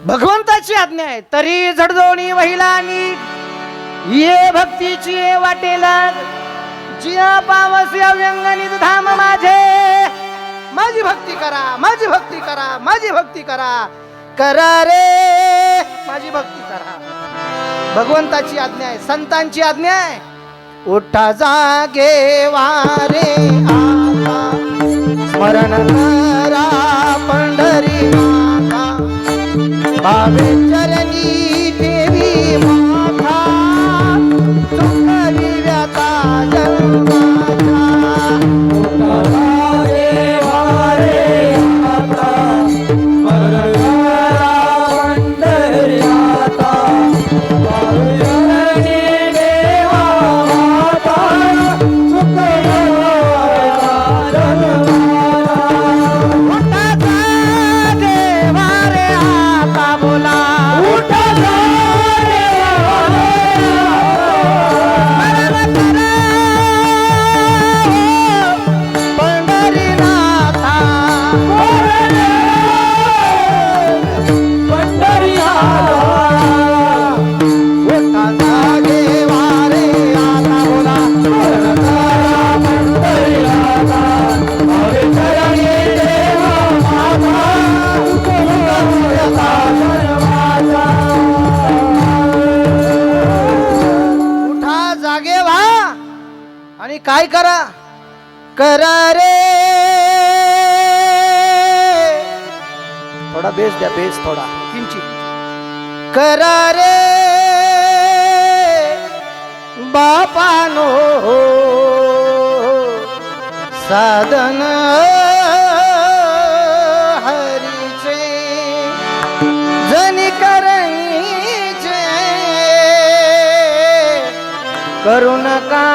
भगवंताची आज्ञा आहे तरी जडजडवणी वाहिलानी. ये भक्तीची ये वाटेला जिया पावस या व्यंगनित धाम माझे. माझी भक्ती करा, माझी भक्ती करा, माझी भक्ती करा, करा रे माझी भक्ती करा. भगवंताची आज्ञा आहे, संतांची आज्ञा आहे. उठा जागे वारे आता, स्मरण करा पंढरी माता. भावे चरणी देवी माता, सुखवी व्यथा जन्माचा. काय करा करा रे, थोडा बेस द्या, बेस थोडा किंचित. करा रे बापानो साधन हरीचे, जनी करणीचे करू नका.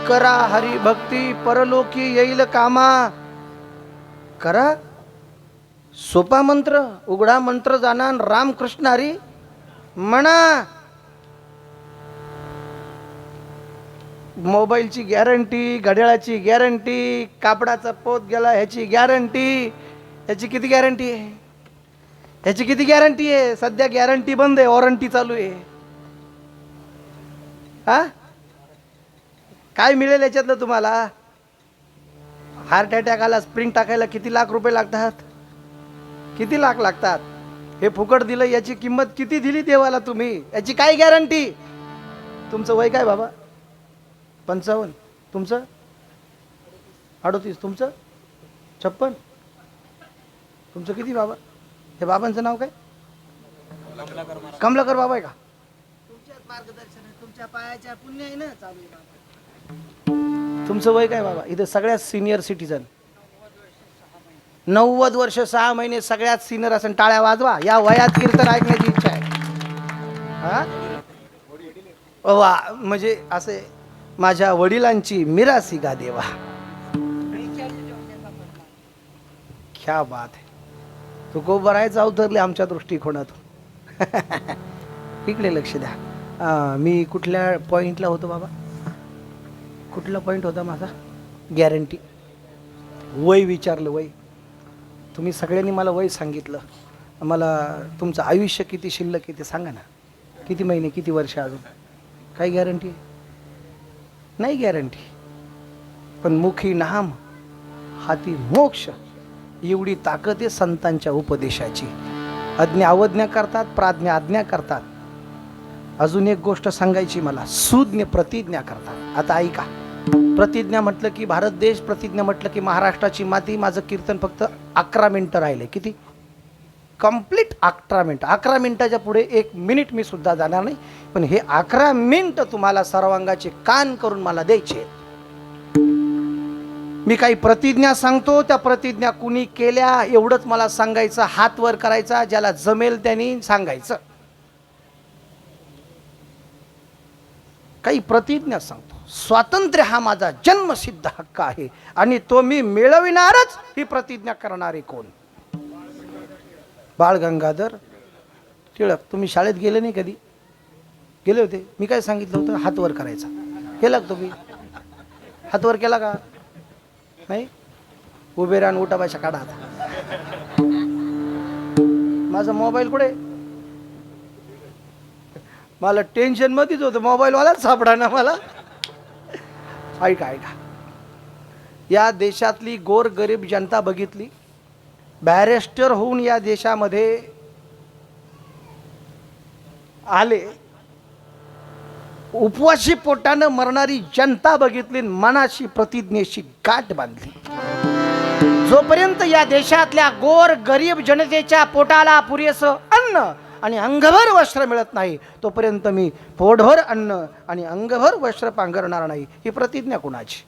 करा हरिभक्ती परलोकी येईल कामा. करा सोपा मंत्र, उघडा मंत्र जाणा रामकृष्ण हरी म्हणा. मोबाईलची गॅरंटी, घड्याळाची गॅरंटी, कापडाचा पोत गेला ह्याची गॅरंटी. ह्याची किती गॅरंटी आहे? ह्याची किती गॅरंटी आहे? सध्या गॅरंटी बंद आहे, वॉरंटी चालू आहे. हा काय मिळेल याच्यातलं तुम्हाला? हार्ट अटॅक आला, स्प्रिंग टाकायला किती लाख रुपये लागतात? किती लाख लागतात? हे फुकट दिलं, याची किंमत किती दिली देवाला तुम्ही? याची काय गॅरंटी? तुमचं वय काय बाबा? 55. तुमचं 38. तुमचं 56. तुमचं किती बाबा? हे बाबांचं नाव काय? कमलाकर बाबा आहे का? तुमच्याच मार्गदर्शन आहे, तुमच्या पायाच्या पुण्य आहे ना चालू आहे बाबा. तुमचं वय काय बाबा? इथं सगळ्यात सिनियर सिटीजन 90 वर्ष 6 महिने सगळ्यात सिनियर असेल. टाळ्या वाजवा. या वयात कीर्तन ऐकण्याची इच्छा आहे. हा वा, म्हणजे असे माझ्या वडिलांची मिरासी गा देवा. क्या बात आहे. तू खूप बरायचा अवतरले आमच्या दृष्टिकोनातून. इकडे लक्ष द्या. मी कुठल्या पॉइंटला होतो बाबा? कुठला पॉइंट होता माझा? गॅरंटी. वय विचारलं. वय तुम्ही सगळ्यांनी मला वय सांगितलं. मला तुमचं आयुष्य किती शिल्लक आहे ते सांगा ना. किती महिने, किती वर्ष अजून? काही गॅरंटी नाही? गॅरंटी. पण मुखी नाम हाती मोक्ष, एवढी ताकद आहे संतांच्या उपदेशाची. अज्ञा अवज्ञा करतात, प्राज्ञा आज्ञा करतात. अजून एक गोष्ट सांगायची मला. सुज्ञ प्रतिज्ञा करतात. आता ऐका. प्रतिज्ञा म्हटलं की भारत देश, प्रतिज्ञा म्हटलं की महाराष्ट्राची माती. माझं कीर्तन फक्त 11 मिनिटं राहिले. किती? कंप्लीट 11 मिनिटं. 11 मिनिटाच्या पुढे 1 मिनिट मी सुद्धा जाणार नाही. पण हे 11 मिनिटं तुम्हाला सर्वांगाचे कान करून मला द्यायचे. मी काही प्रतिज्ञा सांगतो, त्या प्रतिज्ञा कुणी केल्या एवढंच मला सांगायचं. हात वर करायचा, ज्याला जमेल त्यांनी सांगायचं. काही प्रतिज्ञा सांगतो. स्वातंत्र्य हा माझा जन्मसिद्ध हक्क आहे आणि तो मी मिळविणारच. ही प्रतिज्ञा करणारे कोण? बाळ गंगाधर टिळक. तुम्ही शाळेत गेले नाही कधी? गेले होते? मी काय सांगितलं होतं? हात वर करायचा. केला का तुम्ही? हात वर केला का? नाही? उभे राहून उठा भाषा काढा. माझा मोबाईल कुठे? मला टेन्शन मध्येच होतं, मोबाईलवालाच सापडा ना मला. ऐका ऐका. या देशातली गोर गरीब जनता बघितली. बॅरिस्टर होऊन या देशामध्ये आले. उपवाशी पोटानं मरणारी जनता बघितली. मनाशी प्रतिज्ञेशी गाठ बांधली. जोपर्यंत या देशातल्या गोर गरीब जनतेच्या पोटाला पुरेसं अन्न आणि अंगभर वस्त्र मिळत नाही, तोपर्यंत मी पोटभर अन्न आणि अंगभर वस्त्र पांघरणार नाही. ही प्रतिज्ञा कुणाची?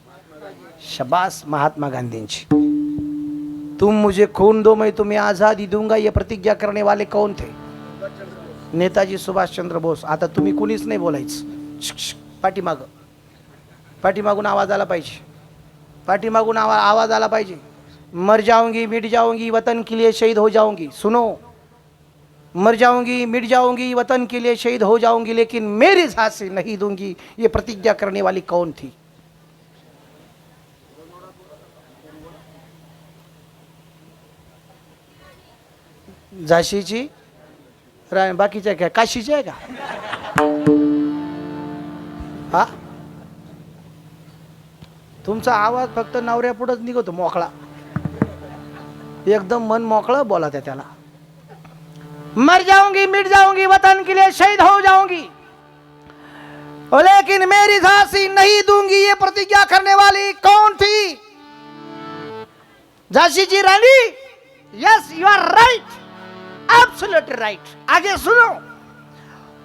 शबास महात्मा गांधींची. तुम मुझे खून दो मैं तुम्हें आज़ादी दूंगा, ये प्रतिज्ञा करने वाले कौन थे? नेताजी सुभाष चंद्र बोस. आता तुम्ही कुणीच नाही बोलायचं. पाठीमागून आवाज आला पाहिजे. पाठीमागून आवाज आला पाहिजे. मर जाऊंगी मिट जाऊंगी वतन के लिए शहीद हो जाऊंगी. सुनो, मर जाऊंगी मिट जाऊंगी वतन के लिए शहीद हो जाऊंगी, लेकिन मेरी झांसी नहीं दूंगी. ये प्रतिज्ञा करने वाली कौन थी? झाशीची बाकीच्या काय काशीची आहे का? हा, तुमचा आवाज फक्त नवऱ्या पुढंच निघतो मोकळा. एकदम मन मोकळं बोला त्याला. मर जाऊंगी, मिट जाऊंगी, वतन के लिए शहीद हो जाऊंगी, लेकिन मेरी झांसी नहीं दूंगी। ये प्रतिज्ञा करने वाली कौन थी? झांसी की रानी। Yes, you are right, absolutely right. आगे सुनो,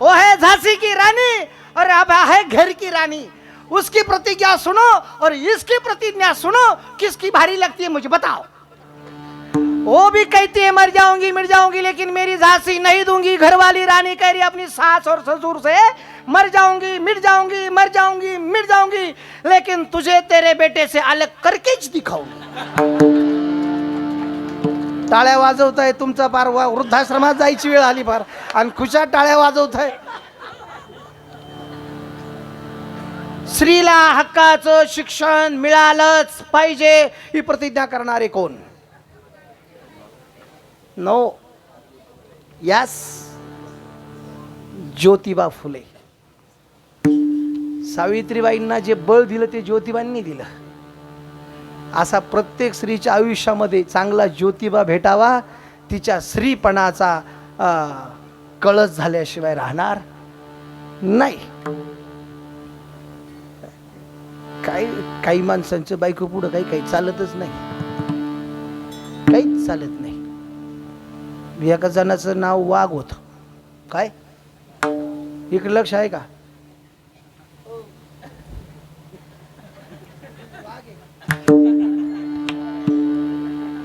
वो है झांसी की रानी और अब है घर की रानी। उसकी प्रतिज्ञा सुनो और इसकी प्रतिज्ञा सुनो, किसकी भारी लगती है मुझे बताओ। वो भी कहती है मर जाऊंगी, मिट जाऊंगी, लेकिन मेरी झांसी नहीं दूंगी। घरवाली रानी कह रही अपनी सास और ससुर से मर जाऊंगी, मिट जाऊंगी, मर जाऊंगी, मिट जाऊंगी, लेकिन तुझे तेरे बेटे से अलग करकेच दिखाऊंगी। टाळ्या वाजवताय, तुमचा पार वृद्धाश्रमात जायची वेळ आली फार, आणि खुशात टाळ्या वाजवताय। स्त्रीला हक्काचं शिक्षण मिळालंच पाहिजे, ही प्रतिज्ञा करणारे कोण? No, yes, Jyotiba Phule. सावित्रीबाईंना जे बळ दिलं ते ज्योतिबांनी दिलं। असा प्रत्येक स्त्रीच्या आयुष्यामध्ये चांगला ज्योतिबा भेटावा, तिच्या स्त्रीपणाचा कळस झाल्याशिवाय राहणार नाही। काही माणसांचं बायको पुढं काही चालतच नाही, काहीच चालत नाही। एका जणाचं नाव वाघ होत, काय इकडे लक्ष आहे का?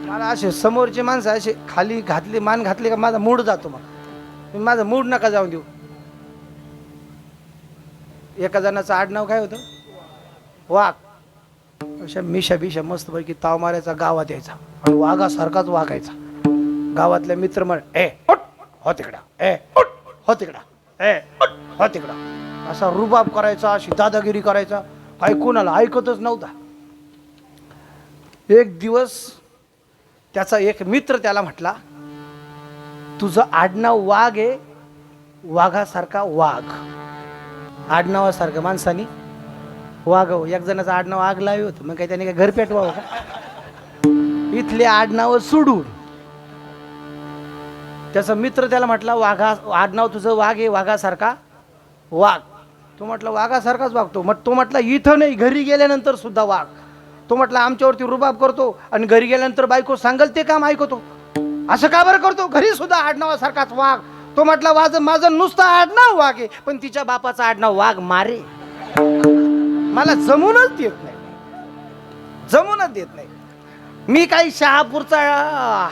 मला असे समोरचे माणसं असे खाली घातले, मान घातले का माझा मूड जातो, मग माझा मूड नका जाऊन देऊ। एका जणाचं आडनाव काय होतं? वाघ। अशा मिशा बिशा मस्त पैकी ताव मारायचा, गावात यायचा आणि वाघासारखाच वागायचा। गावातले मित्र म्हण, ए उठ हो तिकडा, ए उठ हो तिकडा, ए उठ हो तिकडा, असा रुबाब करायचा, अशी दादागिरी करायचा, काही कोणाला ऐकतच नव्हता। एक दिवस त्याचा एक मित्र त्याला म्हटला, तुझं आडनाव वाघ आहे, वाघासारखा वाघ। आडनावासारखं माणसानी वाघ। एक जणाचं आडनाव आग लावी होतं, मग काही त्याने काय घर पेटवावं का? इथले आडनाव सोडून त्याचा मित्र त्याला म्हटला, आडनाव तुझं वाघ आहे, वाघासारखा वाघ। तो म्हटला वाघासारखाच वागतो। मग तो म्हटला इथं नाही, घरी गेल्यानंतर सुद्धा वाघ। तो म्हटला आमच्यावरती रुबाब करतो आणि घरी गेल्यानंतर बायको सांगल ते काम ऐकतो, असं का बरं करतो? घरी सुद्धा आडनावासारखाच वाघ। तो म्हटला माझं नुसतं आडनाव वाघ आहे, पण तिच्या बापाचं आडनाव वाघ मारे। मला जमूनच देत नाही, जमूनच देत नाही। मी काही शहापूरचा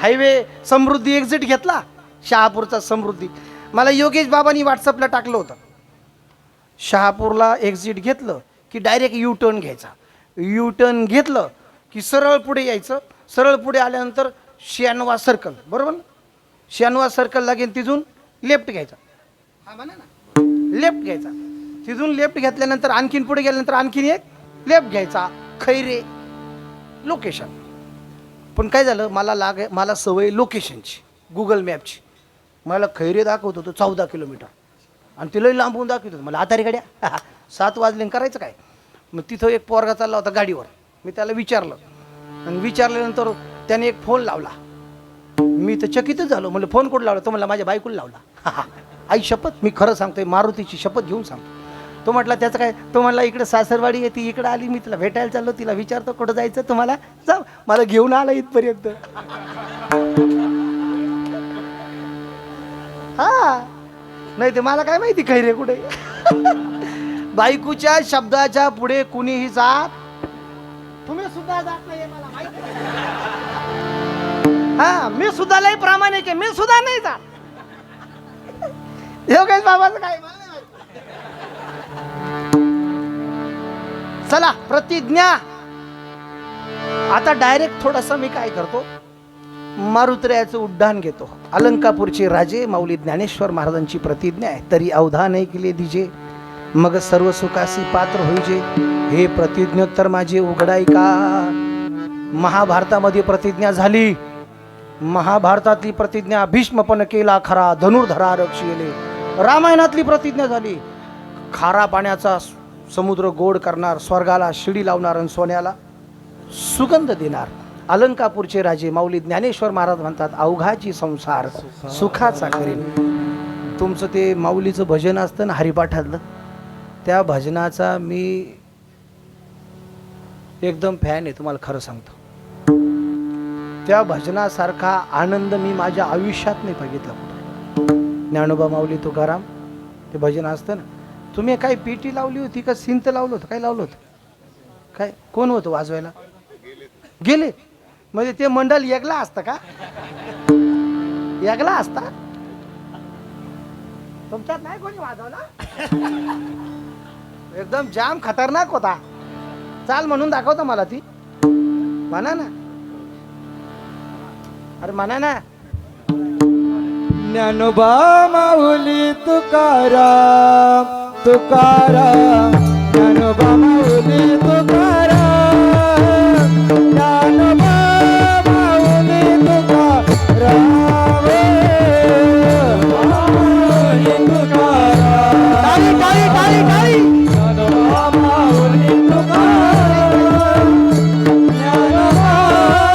हायवे समृद्धी एक्झिट घेतला, शहापूरचा समृद्धी, मला योगेश बाबांनी व्हॉट्सअपला टाकलं होतं। शहापूरला एक्झिट घेतलं की डायरेक्ट यू टर्न घ्यायचा, यू टर्न घेतलं की सरळ पुढे यायचं, सरळ पुढे आल्यानंतर शहानवा सर्कल, बरोबर ना? शहानवा सर्कल लागेल, तिथून लेफ्ट घ्यायचा, हा म्हणा ना, लेफ्ट घ्यायचा। तिथून लेफ्ट घेतल्यानंतर आणखीन पुढे गेल्यानंतर आणखीन एक लेफ्ट घ्यायचा, खैरे लोकेशन। पण काय झालं, मला सवय लोकेशनची, गुगल मॅपची। मला खैरे दाखवत होतो 14 किलोमीटर आणि तिलाही लांबून दाखवत होतं। मला आता रे गाड्या 7 वाजले करायचं काय? मग तिथं एक पोरगा चालला होता गाडीवर, मी त्याला विचारलं आणि विचारल्यानंतर त्याने एक फोन लावला। मी तर चकितच झालो, म्हणलं फोन कुठं लावला? तो म्हणला माझ्या बायकोला लावला। आई शपथ, मी खरं सांगतोय, मारुतीची शपथ घेऊन सांगतो। तो म्हटला त्याचं काय? तो म्हणला इकडे सासरवाडी आहे, ती इकडे आली, मी तिला भेटायला चाललो, तिला विचारतो कुठं जायचं तुम्हाला, जा, मला घेऊन आला इथपर्यंत। हा, नाही ते मला काय माहिती खैरे कुठे। बायकोच्या शब्दाच्या पुढे कुणीही जात, तुम्ही सुद्धा जात नाही मला माहिती। हा, मी सुद्धा लय प्रामाणिक आहे, मी सुद्धा नाही जात। योगेश बाबाचं काय मला नाही माहिती। चला प्रतिज्ञा। आता डायरेक्ट थोडंसं मी काय करतो, मारुत्र्याचं उड्डाण घेतो। अलंकापूरचे राजे माऊली ज्ञानेश्वर महाराजांची प्रतिज्ञा आहे, तरी अवधान ऐकले दिजे, मग सर्व सुखासी पात्र होईजे, हे प्रतिज्ञोत्तर माझे उघडाय का। महाभारतामध्ये प्रतिज्ञा झाली, महाभारतातली प्रतिज्ञा भीष्मपण केला खरा, धनुर्धरा रक्षिले। रामायणातली प्रतिज्ञा झाली, खारा पाण्याचा समुद्र गोड करणार, स्वर्गाला शिडी लावणार आणि सोन्याला सुगंध देणार। अलंकापूरचे राजे माऊली ज्ञानेश्वर महाराज म्हणतात, अवघाची संसार सुखाचा करीन. तुमचं ते माऊलीचं भजन असतं ना हरिपाठातलं, त्या भजनाचा मी एकदम फॅन आहे, तुम्हाला खरं सांगतो. त्या भजनासारखा आनंद मी माझ्या आयुष्यात नाही बघितला कुठे. ज्ञानोबा माऊली तुकाराम ते भजन असतं ना, तुम्ही काय पेटी लावली होती का सिंत लावलं होतं, काय लावलं होतं, काय कोण होतं वाजवायला? गेले म्हणजे ते मंडळ एकला असतं का? एकला असता? तुमच्यात नाही कोणी वाजवला? एकदम जाम खतरनाक होता. चाल म्हणून दाखवतो मला ती, म्हणा ना, अरे म्हणा ना. ज्ञानोबा माऊली तुकाराम तुकाराम, ज्ञानोबा माऊली तुकाराम, ज्ञानोबा माऊली तुकाराम, माऊली तुकाराम. टाळी टाळी टाळी टाळी. ज्ञानोबा माऊली तुकाराम, ज्ञानोबा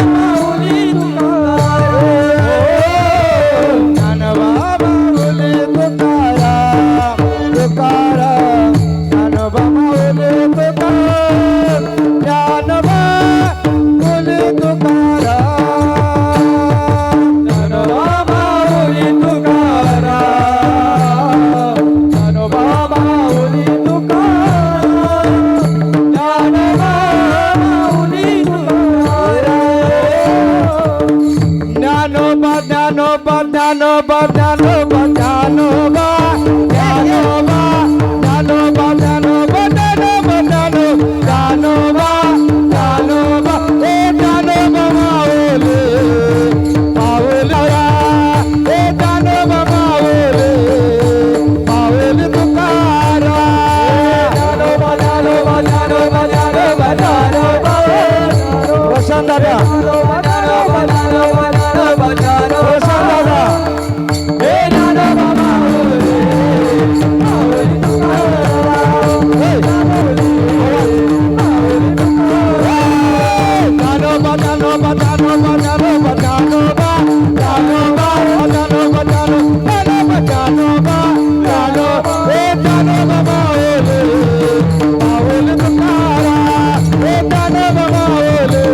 माऊली तुकाराम, ज्ञानोबा माऊली तुकाराम तुकाराम, ज्ञानोबा माऊली तुकाराम, ज्ञानोबा माऊली तुकाराम, ज्ञानोबा माऊली तुकाराम, ज्ञानोबा माऊली तुकाराम, ज्ञानोबा माऊली तुकाराम. ज्ञानोबा ज्ञानोबा ज्ञानोबा ज्ञानोबा ज्ञानोबा ज्ञानोबा ज्ञानोबा ज्ञानोबा ज्ञानोबा ज्ञानोबा ज्ञानोबा हे ज्ञानोबा माऊली माऊली हे ज्ञानोबा माऊली माऊली तुकाराम. ज्ञानोबा ज्ञानोबा ज्ञानोबा ज्ञानोबा ज्ञानोबा रोशन दादा. ज्ञानोबा ज्ञानोबा ज्ञानोबा ज्ञानोबा ज्ञानोबा रोशन दादा. हे ज्ञानोबा माऊली माऊली तुकाराम, हे माऊली माऊली तुकाराम. ज्ञानोबा ज्ञानोबा ज्ञानोबा ज्ञानोबा ज्ञानोबा ज्ञानोबा ज्ञानोबा ज्ञानोबा ज्ञानोबा ज्ञानो हे ज्ञानोबा माऊली माऊली तुकाराम, हे ज्ञानोबा माऊली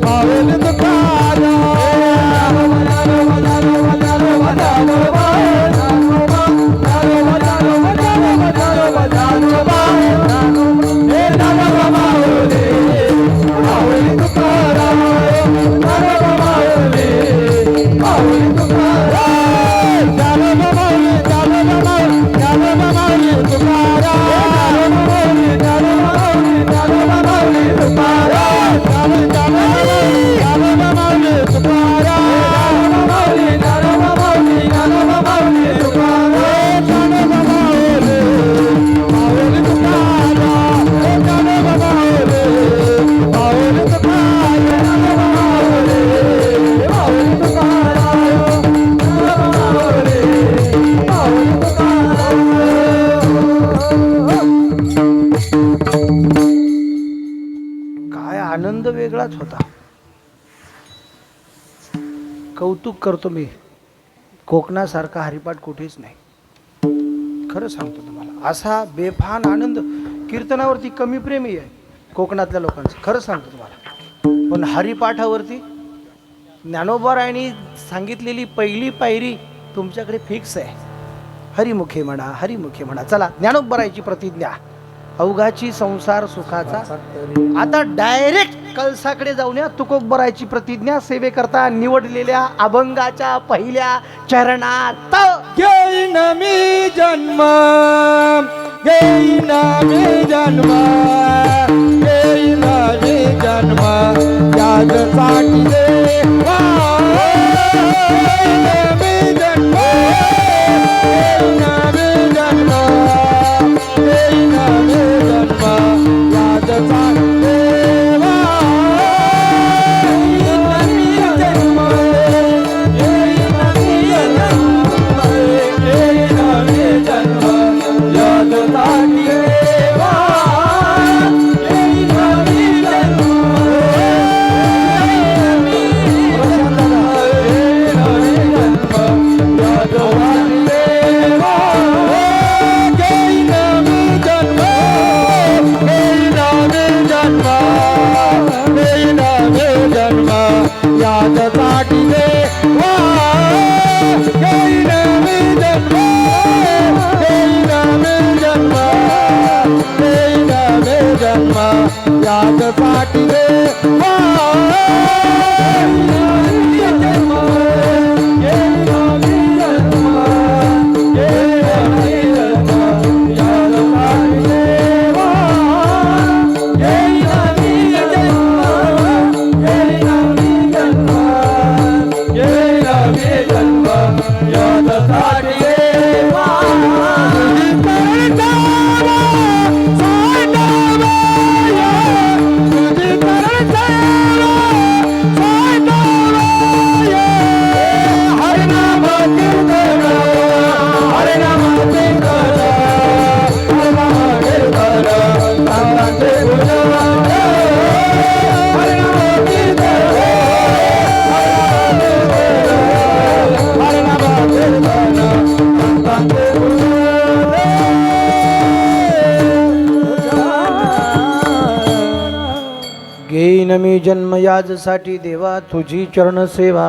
माऊली तुकाराम. ज्ञानोबा ज्ञानोबा ज्ञानोबा ज्ञानोबा ज्ञानोबा ज्ञानोबा ज्ञानोबा ज्ञानोबा ज्ञानोबा ज्ञानोबा हे ज्ञानोबा माऊली माऊली तुकाराम, ज्ञानोबा माऊली माऊली तुकाराम. ज्ञानोबा माऊली ज्ञानोबा माऊली ज्ञानोबा माऊली तुकाराम, ज्ञानोबा माऊली ज्ञानोबा माऊली तुकाराम, ज्ञानोबा माऊली तुकाराम, ज्ञानोबा माऊली ज्ञानोबा माऊली ज्ञानोबा माऊली तुकाराम, ज्ञानोबा माऊली माऊली तुकाराम, ज्ञानोबा माऊली माऊली तुकाराम, ज्ञानोबा माऊली माऊली तुकाराम, ज्ञानोबा माऊली माऊली तुकाराम. काय आनंद वेगळाच होता. कौतुक करतो मी, कोकणासारखा हरिपाठ कुठेच नाही. खरं सांगतो तुम्हाला, असा बेफान आनंद. कीर्तनावरती कमी प्रेमी आहे कोकणातल्या लोकांचं, खरं सांगतो तुम्हाला. पण हरिपाठावरती ज्ञानोबारायांनी सांगितलेली पहिली पायरी तुमच्याकडे फिक्स आहे. हरिमुखे म्हणा, हरिमुखे म्हणा. चला, ज्ञानोबारायांची प्रतिज्ञा, अवघाची संसार सुखाचा. आता डायरेक्ट कळसाकडे जाऊन या. तुकोबरायची प्रतिज्ञा सेवेकरता निवडलेल्या अभंगाच्या पहिल्या चरणात. घेईन मी जन्म, घेईन मी जन्म, घेईन मी जन्म त्यासाठी देवा. घेईन मी जन्म, घेईन मी जन्म, घेईन मी जन्म त्यासाठी देवा. घेईन मी जन्म, घेईन मी जन्म, घेईन मी जन्म यादसाठी देवा. घेईन मी जन्म, यादसाठी देवा येईन मी जन्म येईन मी जन्म येईन मी जन्म यादसाठी देवा घेईन मी जन्म याजसाठी देवा तुझी चरण सेवा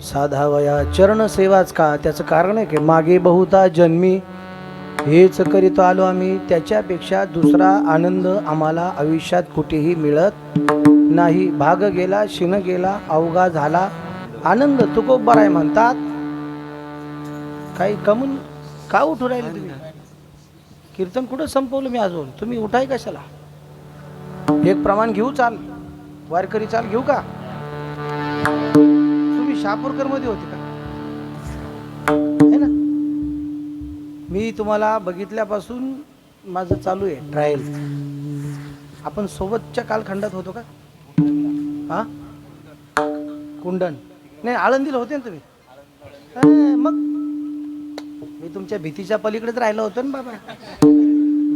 साधावया चरण सेवाच का त्याचं कारण आहे की मागे बहुता जन्मी हेच करीत आलो आम्ही त्याच्यापेक्षा दुसरा आनंद आम्हाला आयुष्यात कुठेही मिळत नाही भाग गेला शिन गेला अवघा झाला आनंद तुकोबर आहे म्हणतात काही कमून का उठू राहिले तुम्ही कीर्तन कुठं संपवलं मी अजून तुम्ही उठाय कशाला एक प्रमाण घेऊ चाल वारकरी चाल घेऊ का तुम्ही शहापूरकर मध्ये होते का है ना मी तुम्हाला बघितल्यापासून माझं चालू आहे ट्रायल आपण सोबतच्या कालखंडात होतो का हा कुंडन नाही आळंदीला होते ना तुम्ही मग मी तुमच्या भीतीच्या पलीकडेच राहिलो होतो ना बाबा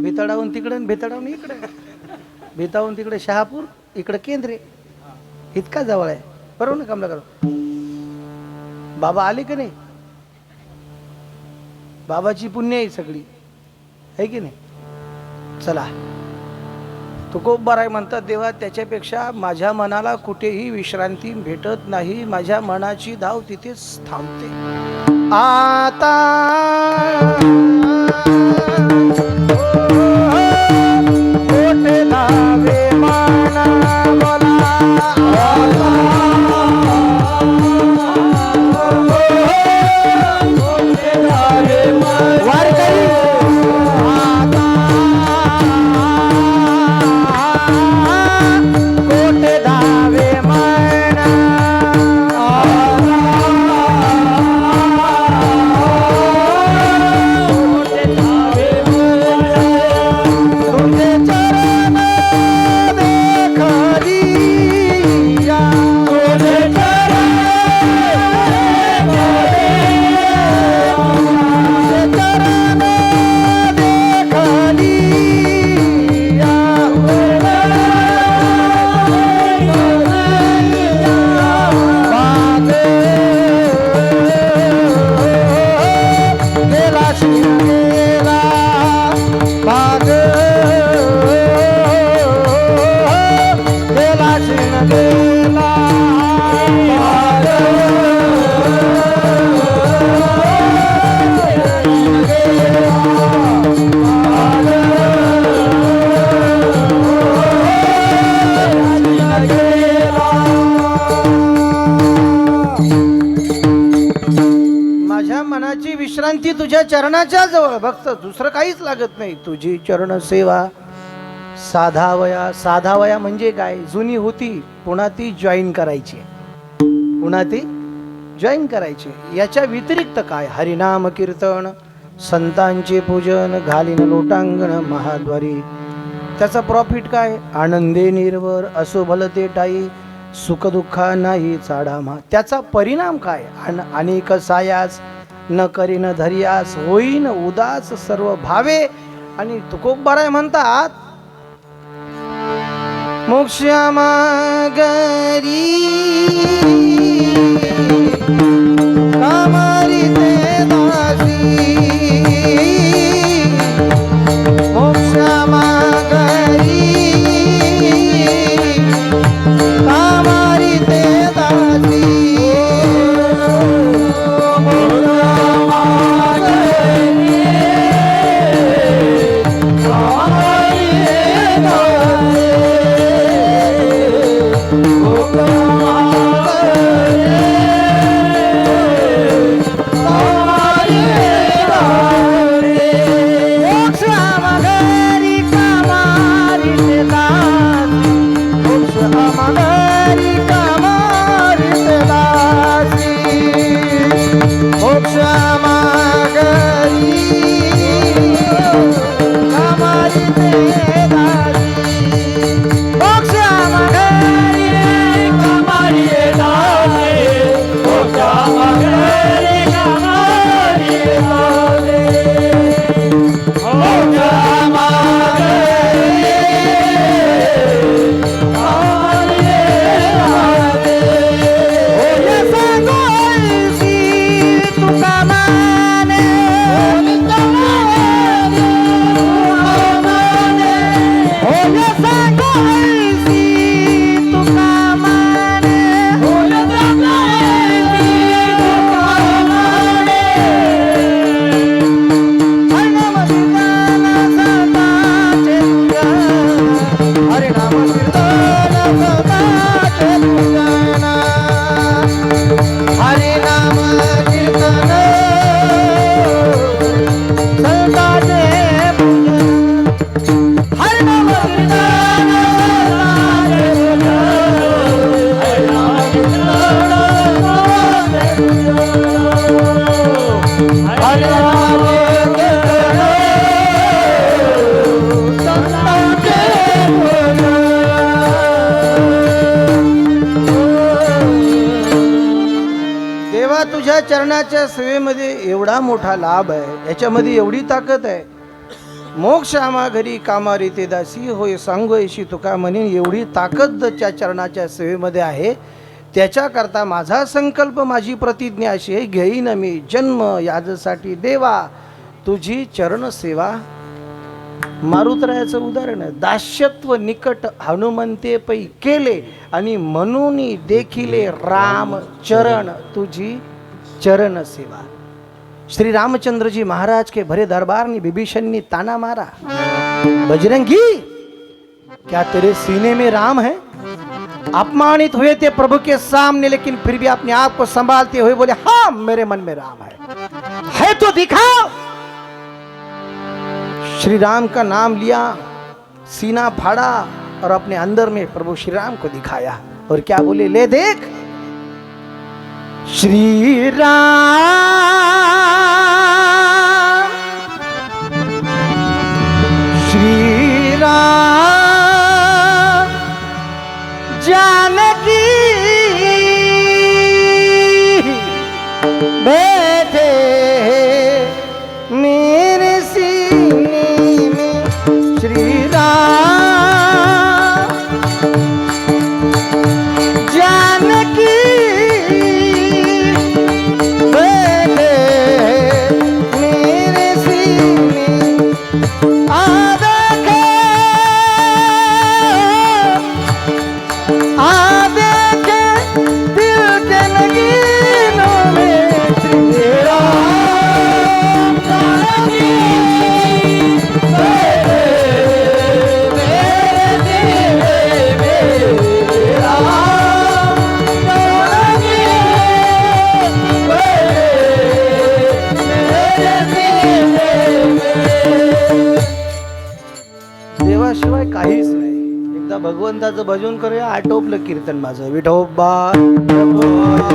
बेताडाहून तिकडे बेताडाहून इकडे बेताहून तिकडे शहापूर इकडे केंद्रे इतका जवळ आहे बरोबर ना कमला करो बाबा आले की नाही बाबाची पुण्य आहे सगळी आहे की नाही चला तुकोबर आहे म्हणतात देवा त्याच्यापेक्षा माझ्या मनाला कुठेही विश्रांती भेटत नाही माझ्या मनाची धाव तिथेच थांबते आता कोठे धावे मना मला विश्रांती तुझ्या चरणाच्या जवळ भक्त दुसरं काहीच लागत नाही तुझी चरण सेवा साधावया साधावया म्हणजे काय जुनी होती पुन्हा ती जॉईन करायची पुन्हा ती जॉईन करायची याच्या व्यतिरिक्त काय हरिनाम कीर्तन संतांचे पूजन घालीन लोटांगण महाद्वारी त्याचा प्रॉफिट काय आनंदे निर्भर असो भलते टाई सुख दुःखा नाही चाडामा त्याचा परिणाम काय अनेक सायास न करीन धरियास होईन उदास सर्व भावे आणि तुकोबर आहे म्हणतात मोक्ष मागरी कामारी ते दासी मोक्ष मागरी कामारी ते दासी देवा तुझ्या चरणाच्या सेवेमध्ये एवढा मोठा लाभ आहे, याच्यामध्ये एवढी ताकद आहे. मोक्ष आम्हा घरी कामा रीते दासी होय सांगो येशी तुका म्हणेन, एवढी ताकद त्या चरणाच्या सेवेमध्ये आहे. त्याच्याकरता माझा संकल्प, माझी प्रतिज्ञा अशी आहे, घेईन मी जन्म याजसाठी देवा तुझी चरण सेवा. मारुतरायाचं उदाहरण आहे, दास्यत्व निकट हनुमंते पै केले आणि म्हणून देखिले राम चरण तुझी चरण सेवा. श्री रामचंद्रजी महाराज के भरे दरबार ने विभीषण ने ताना मारा, बजरंगी क्या तेरे सीने में राम है? अपमानित हुए थे प्रभु के सामने, लेकिन फिर भी अपने आप को संभालते हुए बोले हाँ मेरे मन में राम है तो दिखाओ. श्री राम का नाम लिया, सीना फाड़ा और अपने अंदर में प्रभु श्री राम को दिखाया. और क्या बोले, ले देख श्री राम, श्री राम जानकी बैठे मेरे सीने में. श्री राम जानकी बैठे मेरे सीने. आ देखे दिल के नगीनों में श्री राम जानकी बैठे मेरे सीने में. राम जानकी बैठे मेरे सीने में. देवाशिवाय काहीच नाही. एकदा भगवंताचं भजन करूया, आटोपलं कीर्तन माझं. विठोबा कुमार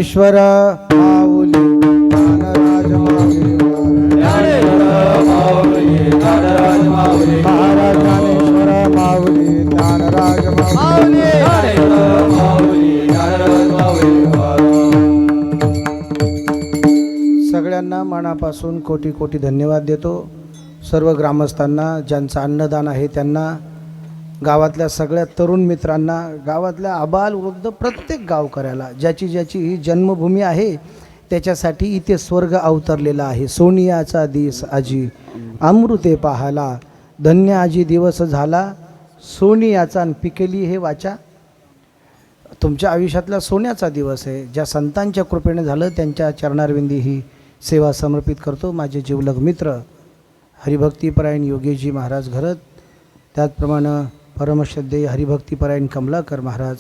ज्ञानेश्वर माऊली ज्ञानराज माऊली महाराज ज्ञानेश्वर माऊली ज्ञानराज माऊली सगळ्यांना मनापासून कोटी कोटी धन्यवाद देतो. सर्व ग्रामस्थांना, ज्यांचं अन्नदान आहे त्यांना, गावातल्या सगळ्या तरुण मित्रांना, गावातल्या आबाल वृद्ध प्रत्येक गावकऱ्याला, ज्याची ज्याची ही जन्मभूमी आहे त्याच्यासाठी इथे स्वर्ग अवतरलेला आहे. सोनियाचा दिस आजी अमृते पाहाला, धन्य आजी दिवस झाला सोनियाचा आणि पिकेली हे वाचा. तुमच्या आयुष्यातला सोन्याचा दिवस आहे. ज्या संतांच्या कृपेने झालं त्यांच्या चरणारविंदी ही सेवा समर्पित करतो. माझे जिवलग मित्र हरिभक्तीपरायण योगेशजी महाराज घरत, त्याचप्रमाणे परमश्रद्धेय हरिभक्तीपरायण कमलाकर महाराज,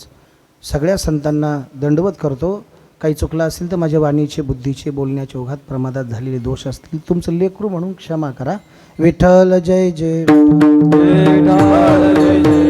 सगळ्या संतांना दंडवत करतो. काही चुकलं असेल तर माझ्या वाणीचे, बुद्धीचे, बोलण्याचे ओघात प्रमादात झालेले दोष असतील तुमचं लेकरू म्हणून क्षमा करा. विठ्ठल जय जय जय जय